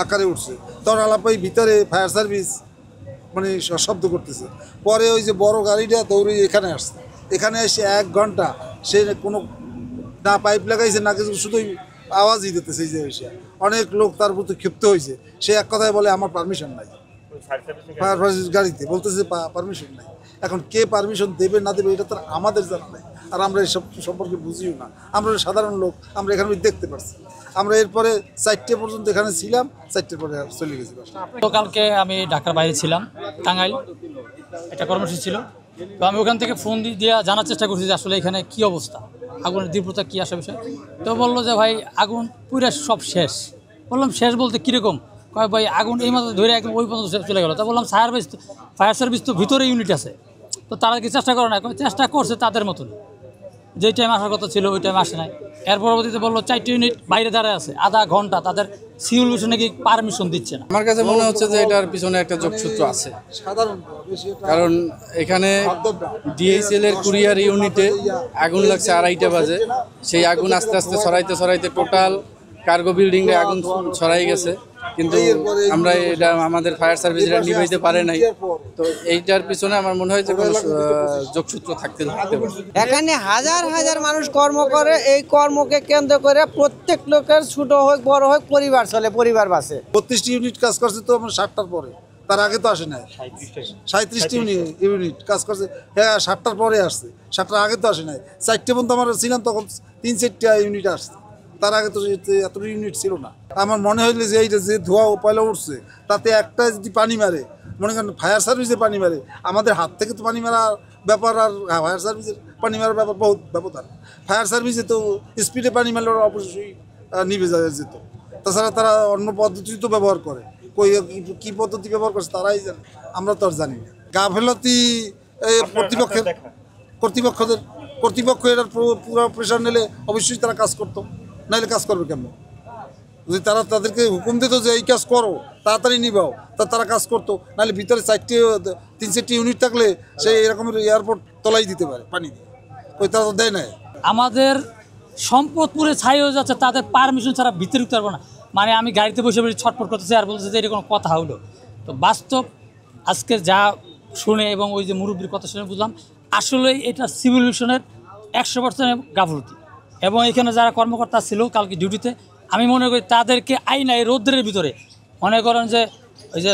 আকারে উঠছে। তখন আলাপাই ভিতরে ফায়ার সার্ভিস মানে শব্দ করতেছে। পরে ওই যে বড় গাড়িটা দৌড়ে এখানে আসছে, এখানে এসে 1 ঘন্টা সে কোনো না পাইপ লাগাইছে না কিছু, শুধুই আওয়াজই দিতেছে। এই যে অনেক লোক তার প্রতি ক্ষিপ্ত হয়েছে, সে এক কথায় বলে আমার পারমিশন নাই, ফায়ার সার্ভিস গাড়িতে বলতেছে পারমিশন নাই। এখন কে পারমিশন দেবে না দেবে এটা তো আমাদের জানা নাই, আর আমরা এসব সম্পর্কে বুঝিও না। আমরা সাধারণ লোক, আমরা এখানে দেখতে পারছি। আমরা এরপরে 4টে পর্যন্ত এখানে ছিলাম, 4টের পরে চলে গেছি। কালকে আমি ঢাকার বাইরে ছিলাম, টাঙ্গাইল একটা কর্মসূচি ছিল। তো আমি ওখান থেকে ফোন দিয়ে জানার চেষ্টা করছি যে আসলে এখানে কী অবস্থা, আগুনের তীব্রতা কী আসা বিষয়। তো বললো যে ভাই আগুন পুরো সব শেষ। বললাম শেষ বলতে কীরকম? কয় ভাই আগুন এই মাত্র ধরে একদম ওই পর্যন্ত চলে গেলো। তা বললাম ফায়ার সার্ভিস তো ভিতরে ইউনিট আছে, তো তারা কি চেষ্টা করে না? চেষ্টা করছে তাদের মতন, যেই টাইম আসার কথা ছিল ওই টাইম আসে নাই। এর পরবর্তীতে বললো 4টে ইউনিট বাইরে দাঁড়ায় আছে, আধা ঘন্টা তাদের সিভিল মিশন নাকি পারমিশন দিচ্ছে না। আমার কাছে মনে হচ্ছে যে এটার পিছনে একটা যোগসূত্র আছে, কারণ এখানে ডিএইচএল এর কুরিয়ার ইউনিটে আগুন লাগছে 2:30 বাজে। সেই আগুন আস্তে আস্তে ছড়াইতে টোটাল কার্গো বিল্ডিংয়ে আগুন ছড়াই গেছে, কিন্তু আমরা এটা আমাদের ফায়ার সার্ভিস এটা নিভাইতে পারে নাই। তো এইটার পিছনে আমার মনে হয় যে কোনো যোগসূত্র থাকতে পারে। এখানে হাজার হাজার মানুষ কর্ম করে, এই কর্মকে কেন্দ্র করে প্রত্যেক লোকের ছোট হোক বড় হোক পরিবার চলে, পরিবার বাঁচে। 32টি ইউনিট কাজ করছে তো আমরা 7টার পরে, তার আগে তো আসে নাই। 37টি ইউনিট কাজ করছে, হ্যাঁ 7টার পরে আসছে, 7টার আগে তো আসে নাই। 4টে পর্যন্ত আমরা ছিলাম, তখন 3-4টা ইউনিট আসছে, তার আগে তো এত ইউনিট ছিল না। আমার মনে হইলে যে এইটা যে ধোঁয়া পয়লা উঠছে, তাতে একটা যদি পানি মারে, মনে করেন ফায়ার সার্ভিসে পানি মারে, আমাদের হাত থেকে তো পানি মারার ব্যাপার আর ফায়ার সার্ভিসের পানি মারার ব্যাপার বহুত ব্যবধান। ফায়ার সার্ভিসে তো স্পিডে পানি মারলে ওরা অবশ্যই নিভে যেত। তাছাড়া তারা অন্য পদ্ধতি তো ব্যবহার করে, কী পদ্ধতি ব্যবহার করছে তারাই জানে, আমরা তো আর জানি না। গাফেলতি কর্তৃপক্ষ এটার পুরো প্রেশার নিলে অবশ্যই তারা কাজ করতো, নাহলে কাজ করবে কেমন? যদি তারা তাদেরকে হুকুম দিত যে এই কাজ করো, তাড়াতাড়ি নিবাও, তারা কাজ করতো। নাহলে ভিতরে 3-4টি ইউনিট থাকলে সেই এরকমের এয়ারপোর্ট তলাই দিতে পারে পানি দিয়ে, ওই তারা তো দেয় না। আমাদের সম্পদ পুরে ছাই হয়ে যাচ্ছে, তাদের পারমিশন ছাড়া ভিতরে ঢুকতে পারবো না। মানে আমি গাড়িতে বসে বসে ছটফট করতেছি আর বলতেছে যে এটা কোনো কথা হলো। তো বাস্তব আজকে যা শুনে এবং ওই যে মুরব্বীর কথা শুনে বুঝলাম আসলে এটা সিভিল মিশনের 100% গাফলতি। এবং এখানে যারা কর্মকর্তা ছিল কালকে ডিউটিতে, আমি মনে করি তাদেরকে আইনা এই রৌদ্রের ভিতরে মনে করেন যে ওই যে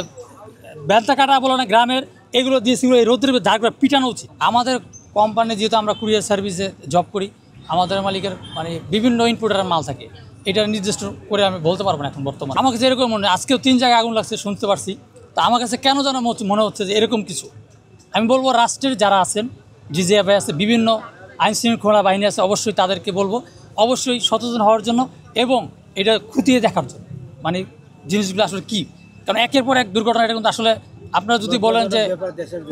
বেলতা কাটা বলো না গ্রামের, এগুলো দিয়ে সেগুলো এই রৌদ্রের ভিতরে দাঁড় করে পিটানো উচিত। আমাদের কোম্পানি যেহেতু আমরা কুরিয়ার সার্ভিসে জব করি, আমাদের মালিকের মানে বিভিন্ন ইনপুটের মাল থাকে, এটা নির্দিষ্ট করে আমি বলতে পারবো না এখন বর্তমানে। আমার কাছে এরকম মনে হয় আজকেও 3 জায়গায় আগুন লাগছে শুনতে পারছি। তো আমার কাছে কেন যেন মনে হচ্ছে যে এরকম কিছু। আমি বলবো রাষ্ট্রের যারা আছেন, ডিজিএফআই আছে, বিভিন্ন আইন শৃঙ্খলা বাহিনী আছে, অবশ্যই তাদেরকে বলবো অবশ্যই সচেতন হওয়ার জন্য এবং এটা খুঁটিয়ে দেখার জন্য, মানে জিনিসগুলো আসলে কী। কারণ একের পর এক দুর্ঘটনা, এটা কিন্তু আসলে আপনারা যদি বলেন যে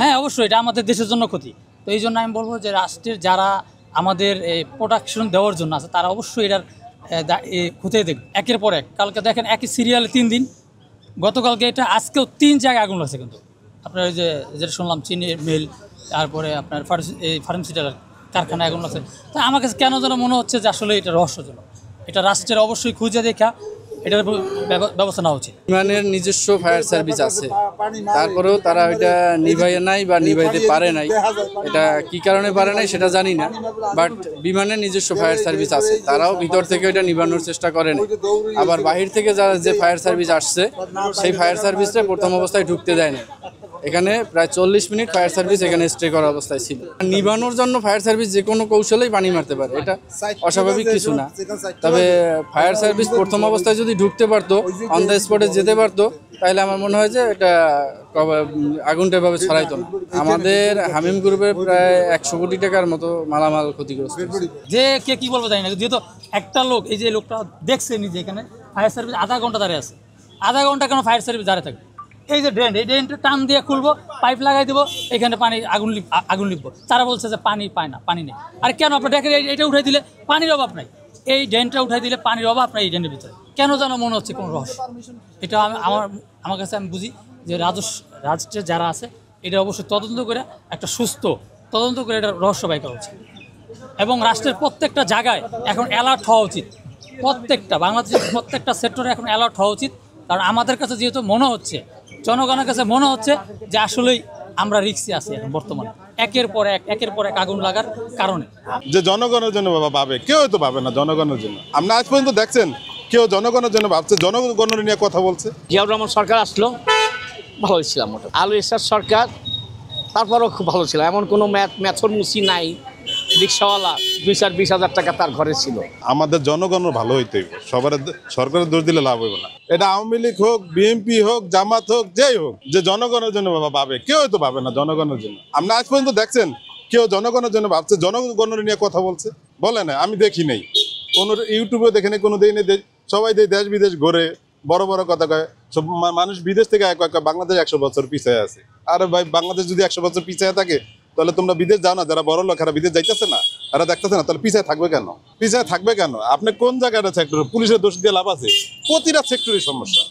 হ্যাঁ অবশ্যই এটা আমাদের দেশের জন্য ক্ষতি। তো এই জন্য আমি বলবো যে রাষ্ট্রের যারা আমাদের প্রোটেকশন দেওয়ার জন্য আছে তারা অবশ্যই এটার খুঁটিয়ে দেখবে একের পর এক। কালকে দেখেন একই সিরিয়ালে 3 দিন, গতকালকে এটা আজকেও 3 জায়গায় আগুন লাগছে। কিন্তু আপনার ওই যে যেটা শুনলাম চিনির মিল, তারপরে আপনার ফার্মাসিউটিক্যাল কারখানায় আগুন লাগছে। তো আমার কাছে কেন যেন মনে হচ্ছে যে আসলে এটা রহস্যজনক। এটা রাষ্ট্রের অবশ্যই খুঁজে দেখা এটার ব্যবস্থা নেওয়া উচিত। বিমানের নিজস্ব ফায়ার সার্ভিস আছে, তারপরেও তারা এটা নিভাইয়ে নাই বা নিভাইতে পারে নাই। এটা কি কারণে পারে নাই সেটা জানি না, বাট বিমানের নিজস্ব ফায়ার সার্ভিস আছে, তারাও ভিতর থেকে এটা নিভানোর চেষ্টা করে না। আবার বাহির থেকে যে ফায়ার সার্ভিস আসছে সেই ফায়ার সার্ভিসটা প্রথম অবস্থায় ঢুকতে দেয় না। এখানে প্রায় 40 মিনিট ফায়ার সার্ভিস এখানে স্টে করার অবস্থায় ছিল। নিভানোর জন্য ফায়ার সার্ভিস যে কোনো কৌশলেই পানি মারতে পারে, এটা অস্বাভাবিক কিছু না। তবে ফায়ার সার্ভিস প্রথম অবস্থায় যদি ঢুকতে পারতো, অন দ্য স্পটে যেতে পারতো, তাহলে আমার মনে হয় যে এটা আগুনটা এভাবে ছড়াইতো না। আমাদের হামিম গ্রুপের প্রায় 100 কোটি টাকার মতো মালামাল ক্ষতিগ্রস্ত। যে কে কি বলবো জানি না, যেহেতু একটা লোক, এই যে লোকটা দেখছে নিজে এখানে ফায়ার সার্ভিস আধা ঘন্টা দাঁড়িয়ে আছে, আধা ঘন্টা কেন ফায়ার সার্ভিস দাঁড়িয়ে থাকে? এই যে ড্রেন, এই ড্রেনটা টান দিয়ে খুলবো, পাইপ লাগাই দেবো, এখানে পানি আগুন লিখবো। তারা বলছে যে পানি পায় না, পানি নেই। আর কেন আপনার দেখেন এটা উঠাই দিলে পানির অভাব নাই, এই ড্রেনটা উঠাই দিলে পানির অভাব নাই এই ড্রেনের ভিতরে, কেন যেন মনে হচ্ছে কোনো রহস্য। এটা আমার কাছে আমি বুঝি যে রাষ্ট্রের যারা আছে এটা অবশ্যই তদন্ত করে একটা সুস্থ তদন্ত করে এটা রহস্য বাই করা উচিত। এবং রাষ্ট্রের প্রত্যেকটা জায়গায় এখন অ্যালার্ট হওয়া উচিত, বাংলাদেশের প্রত্যেকটা সেক্টরে এখন অ্যালার্ট হওয়া উচিত। কারণ আমাদের কাছে যেহেতু মনে হচ্ছে, জনগণের কাছে মনে হচ্ছে যে আসলেই আমরা রিস্কে আছি এখন বর্তমানে, একের পর এক আগুন লাগার কারণে। যে জনগণের জন্য বাবা ভাবে, কেউ তো ভাবে না জনগণের জন্য। আপনি আজ পর্যন্ত দেখছেন কেউ জনগণের জন্য ভাবছে, জনগণের নিয়ে কথা বলছে? জিয়াউর রহমান সরকার আসলো, ভালো ছিলাম। আলু এরশাদ সরকার, তারপরও খুব ভালো ছিল। এমন কোনো ম্যাথর মুসি নাই, রিক্সাওয়ালা 20,000 টাকা তার ঘরে ছিল। আমাদের জনগণের ভালো হইতে হইব, সবার সরকারের দোষ দিলে লাভ হইব না। এটা আওয়ামী লীগ হোক, বিএনপি হোক, জামাত হোক, যেই হোক, যে জনগণের জন্য বাবা ভাবে, কেউ তো ভাবে না জনগণের জন্য। আপনি আজ পর্যন্ত দেখছেন কেউ জনগণের জন্য ভাবছে, জনগণের নিয়ে কথা বলছে? বলে না, আমি দেখি নাই, কোনো ইউটিউবে দেখে নেই, কোনো দিন সবাই দেশ বিদেশ ঘুরে বড় বড় কথা কয়। সব মানুষ বিদেশ থেকে বাংলাদেশ 100 বছর পিছিয়ে আছে। আরে ভাই, বাংলাদেশ যদি 100 বছর পিছিয়ে থাকে, তাহলে তোমরা বিদেশ যাও না। যারা বড় লোক, এরা বিদেশ যাইতেছে না, এরা দেখতেছে না, তাহলে পিছিয়ে থাকবে কেন? পিছিয়ে থাকবে কেন? আপনি কোন জায়গাটা সেক্টর পুলিশের দোষ দিয়ে লাভ আছে? প্রতিটা সেক্টরই সমস্যা,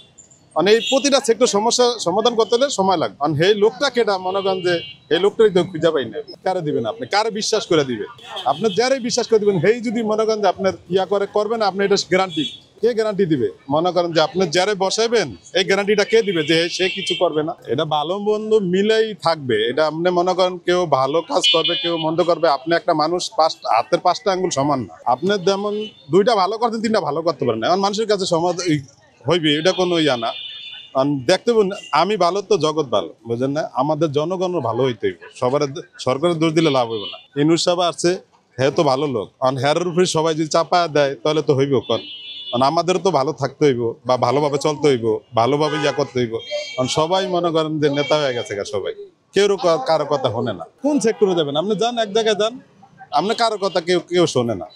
মানে এই প্রতিটা সেক্টর সমস্যা সমাধান করতে হলে সময় লাগবে। কারণ এই লোকটা কেটা মনে করেন যে এই লোকটাই তো খুঁজে পাই না। কারে দিবেন আপনি? কারে বিশ্বাস করে দিবে? আপনি যারাই বিশ্বাস করে দিবেন, হেই যদি মনে করেন যে আপনার করবেন, আপনি এটা গ্যারান্টি, কে গ্যারান্টি দিবে? মনে করেন যে আপনি যারে বসাইবেন, এই গ্যারান্টিটা কে দিবে যে সে কিছু করবে না? এটা ভালো মন্দ মিলেই থাকবে। এটা আপনি মনে করেন কেউ ভালো কাজ করবে, কেউ মন্দ করবে। আপনি একটা মানুষ হাতের 5টা আঙ্গুল সমান না। আপনি যেমন 2টা ভালো করতেন, 3টা ভালো করতে পারেন না। এখন মানুষের কাছে সমাধান হইবে, এটা কোনো ইয়া না। দেখতে আমি ভালো তো জগৎ ভালো, বুঝলেন না? আমাদের জনগণের ভালো হইতে হইব, সবার সরকারের দোষ দিলে লাভ হইব না। ইনুস সাহেব আসছে, হ্যাঁ তো ভালো লোক, কারণ হ্যারের উপরে সবাই যদি চাপা দেয় তাহলে তো হইব। কারণ আমাদেরও তো ভালো থাকতে হইব, বা ভালোভাবে চলতে হইব, ভালোভাবে ইয়া করতে হইব। কারণ সবাই মনে করেন যে নেতা হয়ে গেছে, সবাই কেউ কারো কথা শোনে না। কোন সেক্টরে যাবেন আপনি? যান এক জায়গায় যান, আপনি কারো কথা কেউ শোনে না।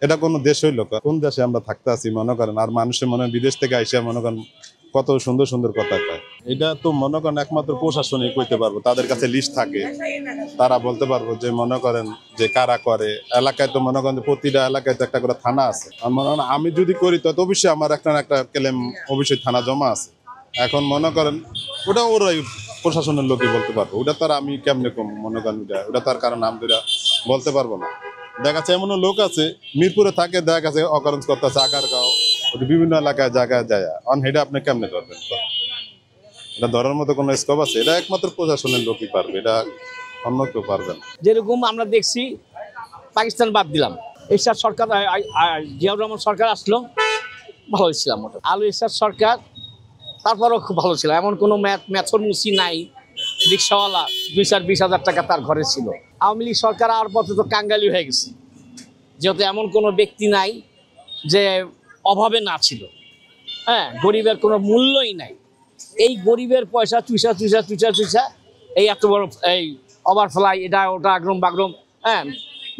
এটা কোনো দেশ হইল? কোন দেশে আমরা থাকতে আছি মনে করেন? আর মানুষের মনে বিদেশ থেকে আইসা মনে করেন কত সুন্দর সুন্দর কথা কয়। এটা তো মনে করেন একমাত্র প্রশাসনই কইতে পারবো, তাদের কাছে লিস্ট থাকে, তারা বলতে পারবো যে মনে করেন যে কারা করে। এলাকায় তো মনে করেন যে প্রতিটা এলাকায় তো একটা করে থানা আছে। মনে করেন আমি যদি করি তো অবশ্যই আমার একটা ক্লেম অবশ্যই থানা জমা আছে। এখন মনে করেন ওটা ওরাই প্রশাসনের লোকই বলতে পারবো, ওটা তার আমি কেমনে কম মনে করেন ওটা তার কারণ নাম দুটা বলতে পারবো না। দেখা যাচ্ছে এমনও লোক আছে মিরপুরে থাকে, দেখা গেছে অকারেন্স করতেছে আগারগাঁও, বিভিন্ন এলাকায় জায়গায় যায়। এটা আপনি কেমনে ধরবেন? এটা ধরার মতো কোনো স্কোপ আছে? এটা একমাত্র প্রশাসনের লোকই পারবে, এটা অন্য কেউ পারবে না। যেরকম আমরা দেখছি, পাকিস্তান বাদ দিলাম, এরশাদ সরকার, জিয়াউর রহমান সরকার আসলো, ভালো ছিলাম। আলু এরশাদ সরকার, তারপরও খুব ভালো ছিল। এমন কোনো ম্যাথর মুসি নাই, রিক্সাওয়ালা 20,000 টাকা তার ঘরে ছিল। আওয়ামী লীগ সরকার আর পথে তো কাঙ্গালি হয়ে গেছে, যেহেতু এমন কোনো ব্যক্তি নাই যে অভাবে না ছিল। হ্যাঁ, গরিবের কোনো মূল্যই নাই। এই গরিবের পয়সা চুষা এই এত বড় এই ওভারফ্লাই, এটা ওটা আগ্রম বাগ্রম, হ্যাঁ,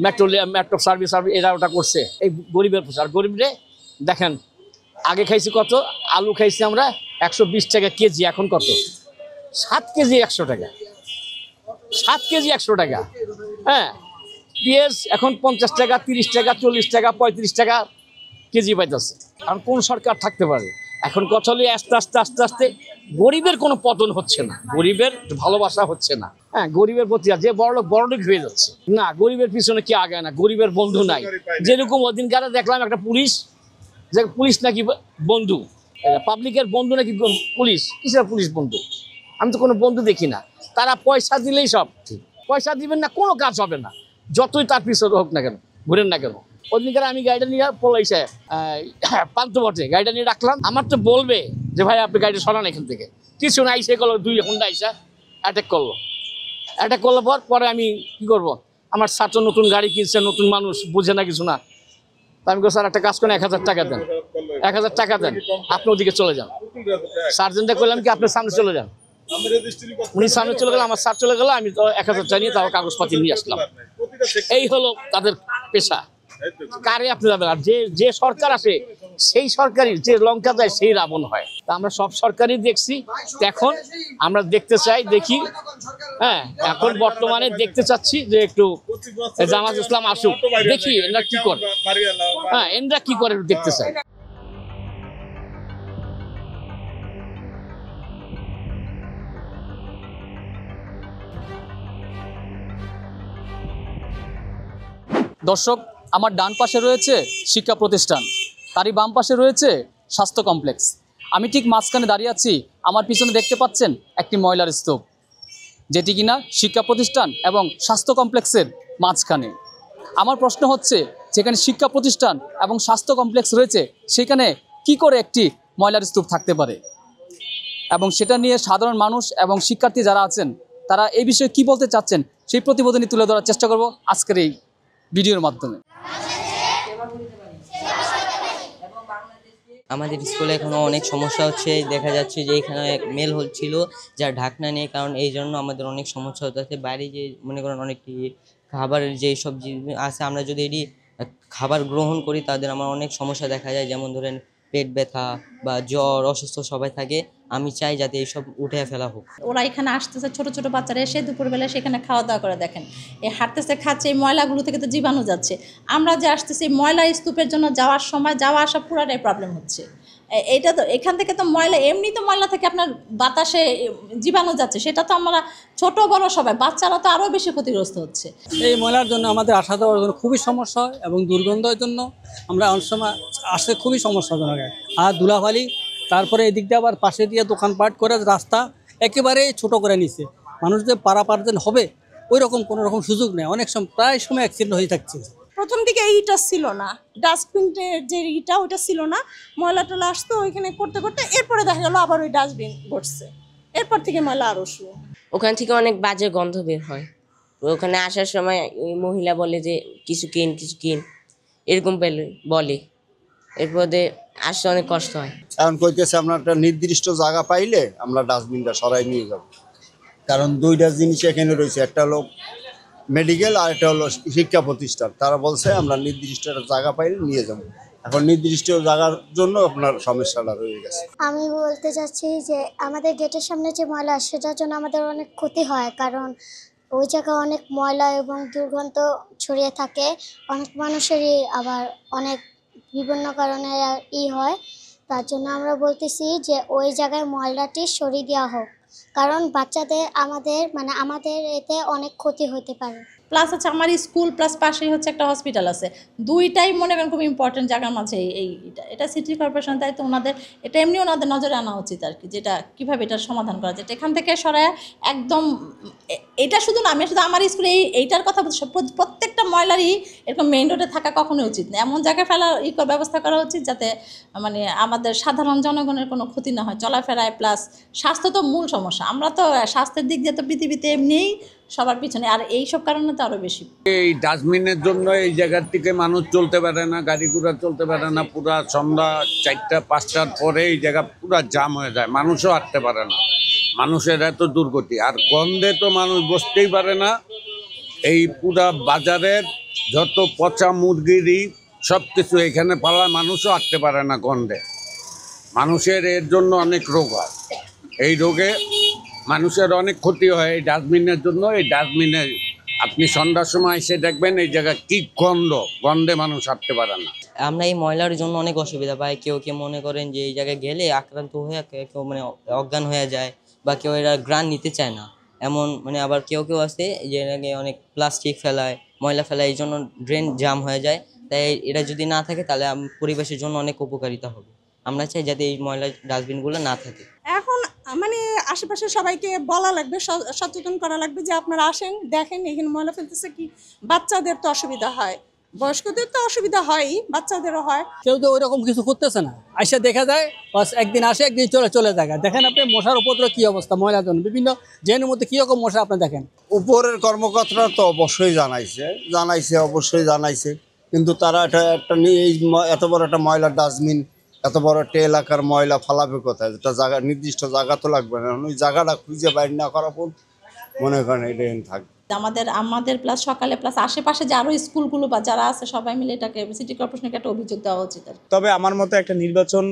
মেট্রো সার্ভিস এটা ওটা করছে এই গরিবের পয়সা। আর গরিবরে দেখেন, আগে খাইছি কত? আলু খাইছি আমরা 120 টাকা কেজি, এখন কত? 7 কেজি 100 টাকা, 7 কেজি 100 টাকা। হ্যাঁ, পেঁয়াজ এখন 50 টাকা, 30 টাকা, 40 টাকা, 35 টাকা কেজি পাইতেছে। আর কোন সরকার থাকতে পারে? এখন কথা হলে আস্তে আস্তে আস্তে আস্তে গরিবের কোনো পতন হচ্ছে না, গরিবের ভালোবাসা হচ্ছে না। হ্যাঁ, গরিবের প্রতি যে বড়লোক হয়ে যাচ্ছে না, গরিবের পিছনে কি আগায় না, গরিবের বন্ধু নাই। যেরকম ওদিনকারে দেখলাম একটা পুলিশ, যে পুলিশ নাকি বন্ধু, পাবলিকের বন্ধু নাকি পুলিশ। কিসের পুলিশ বন্ধু? আমি তো কোনো বন্ধু দেখি না। তারা পয়সা দিলেই সব ঠিক, পয়সা দিবেন না কোনো কাজ হবে না, যতই তার পিছনে হোক না কেন, ঘুরেন না কেন। ওদিনকার আমি গাড়িটা নিয়ে পলাইছে পান্থপথে, গাড়িটা নিয়ে রাখলাম। আমার তো বলবে যে ভাই আপনি গাড়িটা সরান এখান থেকে, কিছু না, আইসে করলো 2 ঘন্টা আইসা অ্যাটাক করলো। পরে আমি কি করব? আমার ছাত্র নতুন গাড়ি কিনছে, নতুন মানুষ, বুঝে না কিছু না। আমি স্যার একটা কাজ করেন, 1000 টাকা দেন, 1000 টাকা দেন, আপনি ওদিকে চলে যান। সার্জেন্টটা করলাম কি আপনি সামনে চলে যান, উনি সামনে চলে গেল, আমার স্যার চলে গেল, আমি তো 1000 টাকা নিয়ে তাও কাগজপাতি নিয়ে আসলাম। এই হলো তাদের পেশা। কারে আপনি যাবেন? আর যে সরকার আসে সেই সরকারি যে লঙ্কা দেয় সেই রাবণ হয়। তা আমরা সব সরকারই দেখছি, এখন আমরা দেখতে চাই, দেখি। হ্যাঁ, এখন বর্তমানে দেখতে চাচ্ছি যে একটু জামাত ইসলাম আসুক, দেখি এরা কি করে। হ্যাঁ, এরা কি করে দেখতে চাই। দর্শক, আমার ডান পাশে রয়েছে শিক্ষা প্রতিষ্ঠান, তারই বাম পাশে রয়েছে স্বাস্থ্য কমপ্লেক্স। আমি ঠিক মাঝখানে দাঁড়িয়ে আছি। আমার পিছনে দেখতে পাচ্ছেন একটি ময়লার স্তূপ। যেটি কিনা শিক্ষা প্রতিষ্ঠান এবং স্বাস্থ্য কমপ্লেক্সের মাঝখানে। আমার প্রশ্ন হচ্ছে, যেখানে শিক্ষা প্রতিষ্ঠান এবং স্বাস্থ্য কমপ্লেক্স রয়েছে সেখানে কি করে একটি ময়লার স্তূপ থাকতে পারে, এবং সেটা নিয়ে সাধারণ মানুষ এবং শিক্ষার্থী যারা আছেন তারা এই বিষয়ে কি বলতে চাচ্ছেন সেই প্রতিবেদনই তুলে ধরার চেষ্টা করব আজকের এই ভিডিওর মাধ্যমে। আমাদের স্কুলে এখনও অনেক সমস্যা হচ্ছে, দেখা যাচ্ছে যে এখানে মেল হচ্ছিল যার ঢাকনা নেই, কারণ এই জন্য আমাদের অনেক সমস্যা হচ্ছে। বাইরে যে মনে করেন অনেকটি খাবারের যে সব আছে, আমরা যদি এটি খাবার গ্রহণ করি তাদের আমার অনেক সমস্যা দেখা যায়, যেমন ধরেন পেট ব্যথা বা জ্বর, অসুস্থ সবাই থাকে। আমি চাই যাতে এইসব উঠে ফেলা হোক। ওরা এখানে আসতেছে, ছোট ছোট বাচ্চারা এসে দুপুরবেলা সেখানে খাওয়া দাওয়া করে, দেখেন এই হাঁটতেছে খাচ্ছে, এই ময়লাগুলো থেকে তো জীবাণু যাচ্ছে। আমরা যে আসতেছি ময়লা স্তূপের জন্য যাওয়ার সময় যাওয়া আসা পুরাটাই প্রবলেম হচ্ছে। এইটা তো এখান থেকে তো ময়লা, এমনি তো ময়লা থেকে আপনার বাতাসে জীবাণু যাচ্ছে, সেটা তো আমরা ছোট বড় সবাই, বাচ্চারা তো আরও বেশি ক্ষতিগ্রস্ত হচ্ছে। এই ময়লার জন্য আমাদের আসা যাওয়ার জন্য খুবই সমস্যা হয় এবং দুর্গন্ধের জন্য আমরা অনেক সময় আসতে খুবই সমস্যাজনক হয়। আর ধুলাবালি, তারপরে এদিক দিয়ে আবার পাশে দিয়ে দোকানপাট করে রাস্তা একেবারে ছোট করে নিছে, মানুষ যে পারাপার হবে ওই রকম কোনো রকম সুযোগ নেই, অনেক সময় প্রায় সময় অ্যাক্সিডেন্ট হয়ে থাকছে। প্রথম দিকে এইটা ছিল না, ডাস্টবিনের যে ইটা ওইটা ছিল না, ময়লা টলা আসতো ওইখানে করতে করতে এরপরে দেখা গেল আবার ওই ডাস্টবিন ঘটছে, এরপর থেকে ময়লা আরও শুরু। ওখান থেকে অনেক বাজে গন্ধ বের হয়। ওখানে আসার সময় ওই মহিলা বলে যে কিছু কিন এরকম বলে, এরপরে আসতে অনেক কষ্ট হয়। এখন কইতেছে আমরা একটা নির্দিষ্ট জায়গা পাইলে আমরা ডাস্টবিনটা সরাই নিয়ে যাব, কারণ দুইটা জিনিস এখানে রয়েছে, একটা হলো মেডিকেল আর একটা হলো শিক্ষা প্রতিষ্ঠান। তারা বলছে আমরা নির্দিষ্ট একটা জায়গা পাইলে নিয়ে যাব, এখন নির্দিষ্ট জায়গার জন্য আপনার সমস্যাটা রয়ে গেছে। আমি বলতে চাচ্ছি যে আমাদের গেটের সামনে যে ময়লা, সেটার জন্য আমাদের অনেক ক্ষতি হয়, কারণ ওই জায়গায় অনেক ময়লা এবং দুর্গন্ধ ছড়িয়ে থাকে, অনেক মানুষেরই আবার অনেক বিভিন্ন কারণে হয়। তার জন্য আমরা বলতেছি যে ওই জায়গায় ময়লাটি সরিয়ে দেওয়া হোক, কারণ বাচ্চাদের আমাদের এতে অনেক ক্ষতি হতে পারে। প্লাস হচ্ছে আমার স্কুল প্লাস পাশেই হচ্ছে একটা হসপিটাল আছে, দুইটাই মনে করেন খুব ইম্পর্টেন্ট জায়গার মাঝে। এটা সিটি কর্পোরেশন দায়িত্ব, ওনাদের এটা এমনি ওনাদের নজরে আনা উচিত আর কি, যেটা কীভাবে এটার সমাধান করা যায়। এখান থেকে সরায় একদম, এটা শুধু না, আমি শুধু আমার স্কুলে এইটার কথা বলছি, প্রত্যেকটা ময়লারই এরকম মেইন রোডে থাকা কখনোই উচিত না, এমন জায়গায় ফেলার ব্যবস্থা করা উচিত যাতে আমাদের সাধারণ জনগণের কোনো ক্ষতি না হয় চলাফেরায়। প্লাস স্বাস্থ্য তো মূল সমস্যা, আমরা তো স্বাস্থ্যের দিক দিয়ে তো পৃথিবীতে এমনিই সবার পিছনে, আর এইসব কারণে তো আরো বেশি। এই ডাস্টবিনের জন্য এই জায়গার থেকে মানুষ চলতে পারে না, গাড়ি ঘোড়া চলতে পারে না, পুরা সন্ধ্যা 4টা-5টার পরে এই জায়গা পুরা জাম হয়ে যায়, মানুষও হাঁটতে পারে না, মানুষের এত দুর্গতি। আর গন্ধে তো মানুষ বসতেই পারে না, এই পুরা বাজারের যত পচা মুরগিরই সব কিছু এখানে পালা, মানুষও হাঁটতে পারে না গন্ধে। মানুষের এর জন্য অনেক রোগ হয়, এই রোগে মানুষের অনেক ক্ষতি হয় এই ডাস্টবিনের জন্য। এই ডাস্টবিনে আপনি সন্ধ্যার সময় এসে দেখবেন এই জায়গা কি গন্ধে মানুষ হাঁটতে পারে না। আমরা এই ময়লার জন্য অনেক অসুবিধা পাই, কেউ মনে করেন যে এই জায়গায় গেলে আক্রান্ত হয়ে কেউ অজ্ঞান হয়ে যায়, বা কেউ এরা গ্রান নিতে চায় না, এমন আবার কেউ আছে যে অনেক প্লাস্টিক ফেলায়, ময়লা ফেলায়, এই জন্য ড্রেন জাম হয়ে যায়। তাই এটা যদি না থাকে তাহলে পরিবেশের জন্য অনেক উপকারিতা হবে। আমরা চাই যাতে এই ময়লা ডাস্টবিনগুলো না থাকে। এখন আশেপাশে সবাইকে বলা লাগবে, সচেতন করা লাগবে যে আপনারা আসেন, দেখেন এখানে ময়লা ফেলতেছে কি, বাচ্চাদের তো অসুবিধা হয়, বয়স্কদের তো অসুবিধা হয়ই, বাচ্চাদেরও হয়। কেউ তো ওই রকম কিছু করতেছে না, আইসা দেখা যায় বাস, একদিন আসে একদিন চলে যায়। দেখেন আপনি মশার উপদ্রব কি অবস্থা, ময়লার জন্য বিভিন্ন ড্রেনের মধ্যে কীরকম মশা আপনি দেখেন। উপরের কর্মকর্তারা তো অবশ্যই অবশ্যই জানাইছে, কিন্তু তারা একটা এই এত বড় একটা ময়লার ডাস্টবিন, এত বড় একটা এলাকার ময়লা ফালাবে কোথায়? একটা জায়গা, নির্দিষ্ট জায়গা তো লাগবে না, ওই জায়গাটা খুঁজে বাইর না করা পর মনে করেন এটা থাকবে। আমাদের প্লাস সকালে প্লাস আশেপাশে যে আরো স্কুলগুলো বা যারা আছে সবাই মিলে এটাকে সিটি কর্পোরেশনকে একটা অভিযোগ দেওয়া উচিত। তবে আমার মতে একটা নির্বাচন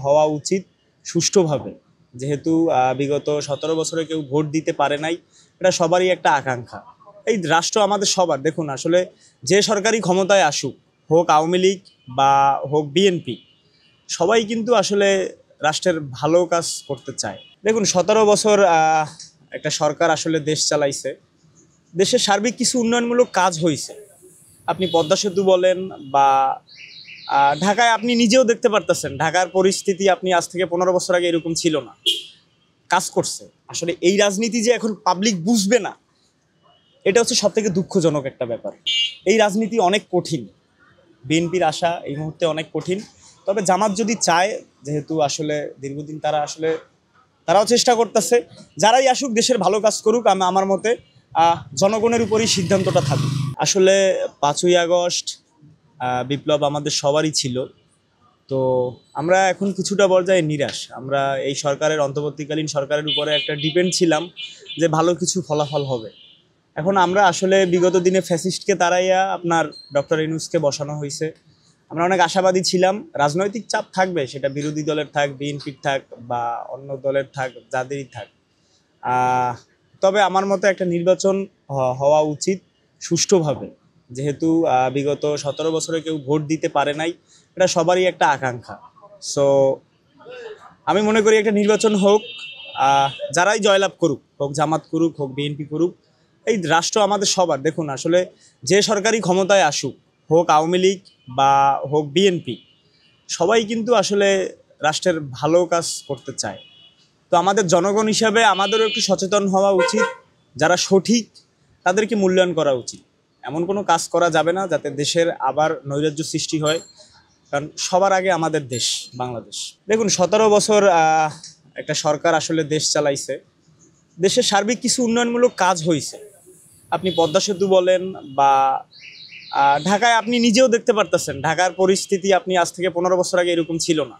হওয়া উচিত সুষ্ঠুভাবে, যেহেতু বিগত 17 বছরে কেউ ভোট দিতে পারে নাই, এটা সবারই একটা আকাঙ্ক্ষা। এই রাষ্ট্র আমাদের সবার, দেখুন আসলে যে সরকারি ক্ষমতায় আসুক, হোক আওয়ামী লীগ বা হোক বিএনপি, সবাই কিন্তু আসলে রাষ্ট্রের ভালো কাজ করতে চায়। দেখুন 17 বছর একটা সরকার আসলে দেশ চালাইছে, দেশের সার্বিক কিছু উন্নয়নমূলক কাজ হয়েছে। আপনি পদ্মা সেতু বলেন বা ঢাকায় আপনি নিজেও দেখতে পারতেছেন, ঢাকার পরিস্থিতি আপনি আজ থেকে 15 বছর আগে এরকম ছিল না। কাজ করছে। আসলে এই রাজনীতি যে এখন পাবলিক বুঝবে না, এটা হচ্ছে সবথেকে দুঃখজনক একটা ব্যাপার। এই রাজনীতি অনেক কঠিন, বিএনপির আশা এই মুহূর্তে অনেক কঠিন। তবে জামাত যদি চায়, যেহেতু আসলে দীর্ঘদিন তারাও চেষ্টা করতেছে, যারাই আসুক দেশের ভালো কাজ করুক, আমার মতে জনগণের উপরই সিদ্ধান্তটা থাকুক। আসলে 5ই আগস্ট বিপ্লব আমাদের সবারই ছিল, তো আমরা এখন কিছুটা পর্যায়ে নিরাশ। আমরা এই সরকারের অন্তর্বর্তীকালীন সরকারের উপরে একটা ডিপেন্ড ছিলাম যে ভালো কিছু ফলাফল হবে। এখন আমরা আসলে বিগত দিনে ফ্যাসিস্টকে তাড়াইয়া আপনার ডক্টর ইউনূসকে বসানো হয়েছে। আমরা অনেক আশাবাদী ছিলাম, রাজনৈতিক চাপ থাকবে, সেটা বিরোধী দলের থাক, বিএনপির থাক বা অন্য দলের থাক, যাদেরই থাক। তবে আমার মতে একটা নির্বাচন হওয়া উচিত সুষ্ঠুভাবে, যেহেতু বিগত 17 বছরে কেউ ভোট দিতে পারে নাই, এটা সবারই একটা আকাঙ্ক্ষা। সো আমি মনে করি একটা নির্বাচন হোক, যারাই জয়লাভ করুক, হোক জামাত করুক, হোক বিএনপি করুক, এই রাষ্ট্র আমাদের সবার। দেখুন আসলে যে সরকারি ক্ষমতায় আসুক, হোক আওয়ামী লীগ বা হোক বিএনপি, সবাই কিন্তু আসলে রাষ্ট্রের ভালো কাজ করতে চায়। তো আমাদের জনগণ হিসাবে আমাদেরও একটু সচেতন হওয়া উচিত, যারা সঠিক তাদেরকে মূল্যায়ন করা উচিত। এমন কোনো কাজ করা যাবে না যাতে দেশের আবার নৈরাজ্য সৃষ্টি হয়, কারণ সবার আগে আমাদের দেশ বাংলাদেশ। দেখুন 17 বছর একটা সরকার আসলে দেশ চালাইছে, দেশের সার্বিক কিছু উন্নয়নমূলক কাজ হয়েছে। আপনি পদ্মা সেতু বলেন বা ঢাকায় আপনি নিজেও দেখতে পারতেছেন, ঢাকার পরিস্থিতি আপনি আজ থেকে 15 বছর আগে এরকম ছিল না।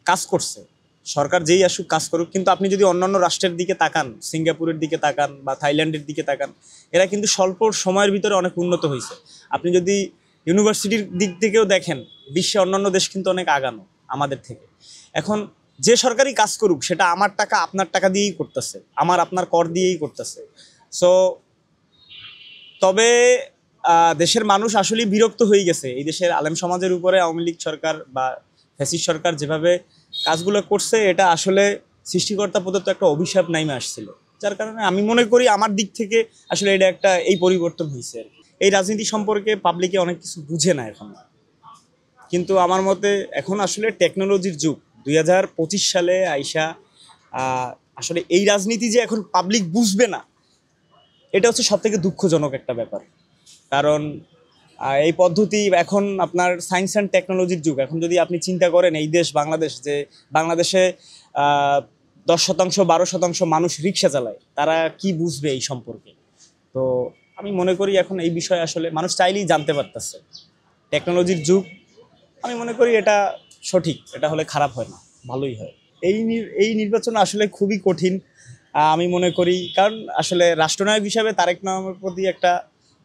কাজ করছে সরকার, যেই আসুক কাজ করুক। কিন্তু আপনি যদি অন্যান্য রাষ্ট্রের দিকে তাকান, সিঙ্গাপুরের দিকে তাকান বা থাইল্যান্ডের দিকে তাকান, এরা কিন্তু স্বল্প সময়ের ভিতরে অনেক উন্নত হয়েছে। আপনি যদি ইউনিভার্সিটির দিক থেকেও দেখেন, বিশ্বে অন্যান্য দেশ কিন্তু অনেক আগানো আমাদের থেকে। এখন যে সরকারি কাজ করুক, সেটা আমার টাকা আপনার টাকা দিয়েই করতেছে, আমার আপনার কর দিয়েই করতেছে। সো তবে দেশের মানুষ আসলেই বিরক্ত হয়ে গেছে এই দেশের আলেম সমাজের উপরে। আওয়ামী লীগ সরকার বা ফ্যাসিস্ট সরকার যেভাবে কাজগুলো করছে, এটা আসলে সৃষ্টিকর্তা প্রদত্ত একটা অভিশাপ নাইমে আসছিল, যার কারণে আমি মনে করি আমার দিক থেকে আসলে এটা একটা এই পরিবর্তন হয়েছে আর কি। এই রাজনীতি সম্পর্কে পাবলিকে অনেক কিছু বুঝে না এখন, কিন্তু আমার মতে এখন আসলে টেকনোলজির যুগ। 2025 সালে আইসা আসলে এই রাজনীতি যে এখন পাবলিক বুঝবে না, এটা হচ্ছে সবথেকে দুঃখজনক একটা ব্যাপার। কারণ এই পদ্ধতি এখন আপনার সায়েন্স অ্যান্ড টেকনোলজির যুগ। এখন যদি আপনি চিন্তা করেন এই দেশ বাংলাদেশ, যে বাংলাদেশে 10% 12% মানুষ রিক্সা চালায়, তারা কি বুঝবে এই সম্পর্কে? তো আমি মনে করি এখন এই বিষয়ে আসলে মানুষ চাইলেই জানতে পারতেছে। টেকনোলজির যুগ, আমি মনে করি এটা সঠিক, এটা হলে খারাপ হয় না, ভালোই হয়। এই নির্বাচন আসলে খুবই কঠিন আমি মনে করি, কারণ আসলে রাষ্ট্রনায়ক হিসাবে তারেক রহমানের প্রতি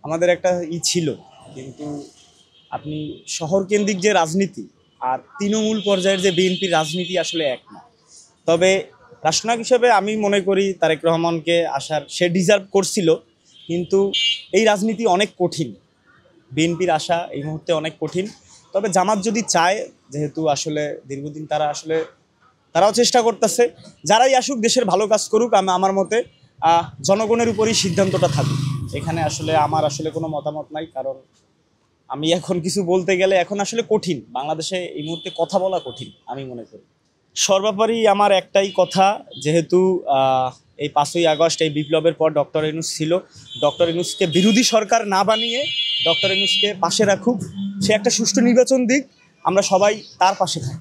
আমাদের একটা ছিল, কিন্তু আপনি শহর কেন্দ্রিক যে রাজনীতি আর তৃণমূল পর্যায়ের যে বিএনপির রাজনীতি আসলে এক না। তবে রাষ্ট্রনায়ক হিসেবে আমি মনে করি তারেক রহমানকে সে ডিজার্ভ করছিল, কিন্তু এই রাজনীতি অনেক কঠিন, বিএনপির আশা এই মুহূর্তে অনেক কঠিন। তবে জামাত যদি চায়, যেহেতু আসলে দীর্ঘদিন তারাও চেষ্টা করতেছে, যারাই আসুক দেশের ভালো কাজ করুক, আমার মতে জনগণের উপরই সিদ্ধান্তটা থাকুক। এখানে আসলে আমার কোনো মতামত নাই, কারণ আমি এখন কিছু বলতে গেলে এখন আসলে কঠিন, বাংলাদেশে এই মুহূর্তে কথা বলা কঠিন আমি মনে করি। সর্বোপরি আমার একটাই কথা, যেহেতু এই 5ই আগস্ট এই বিপ্লবের পর ডক্টর ইউনূস ছিল, ডক্টর ইউনূসকে বিরোধী সরকার না বানিয়ে ডক্টর ইউনূসকে পাশে রাখুক, সে একটা সুষ্ঠু নির্বাচন দিক, আমরা সবাই তার পাশে থাকি।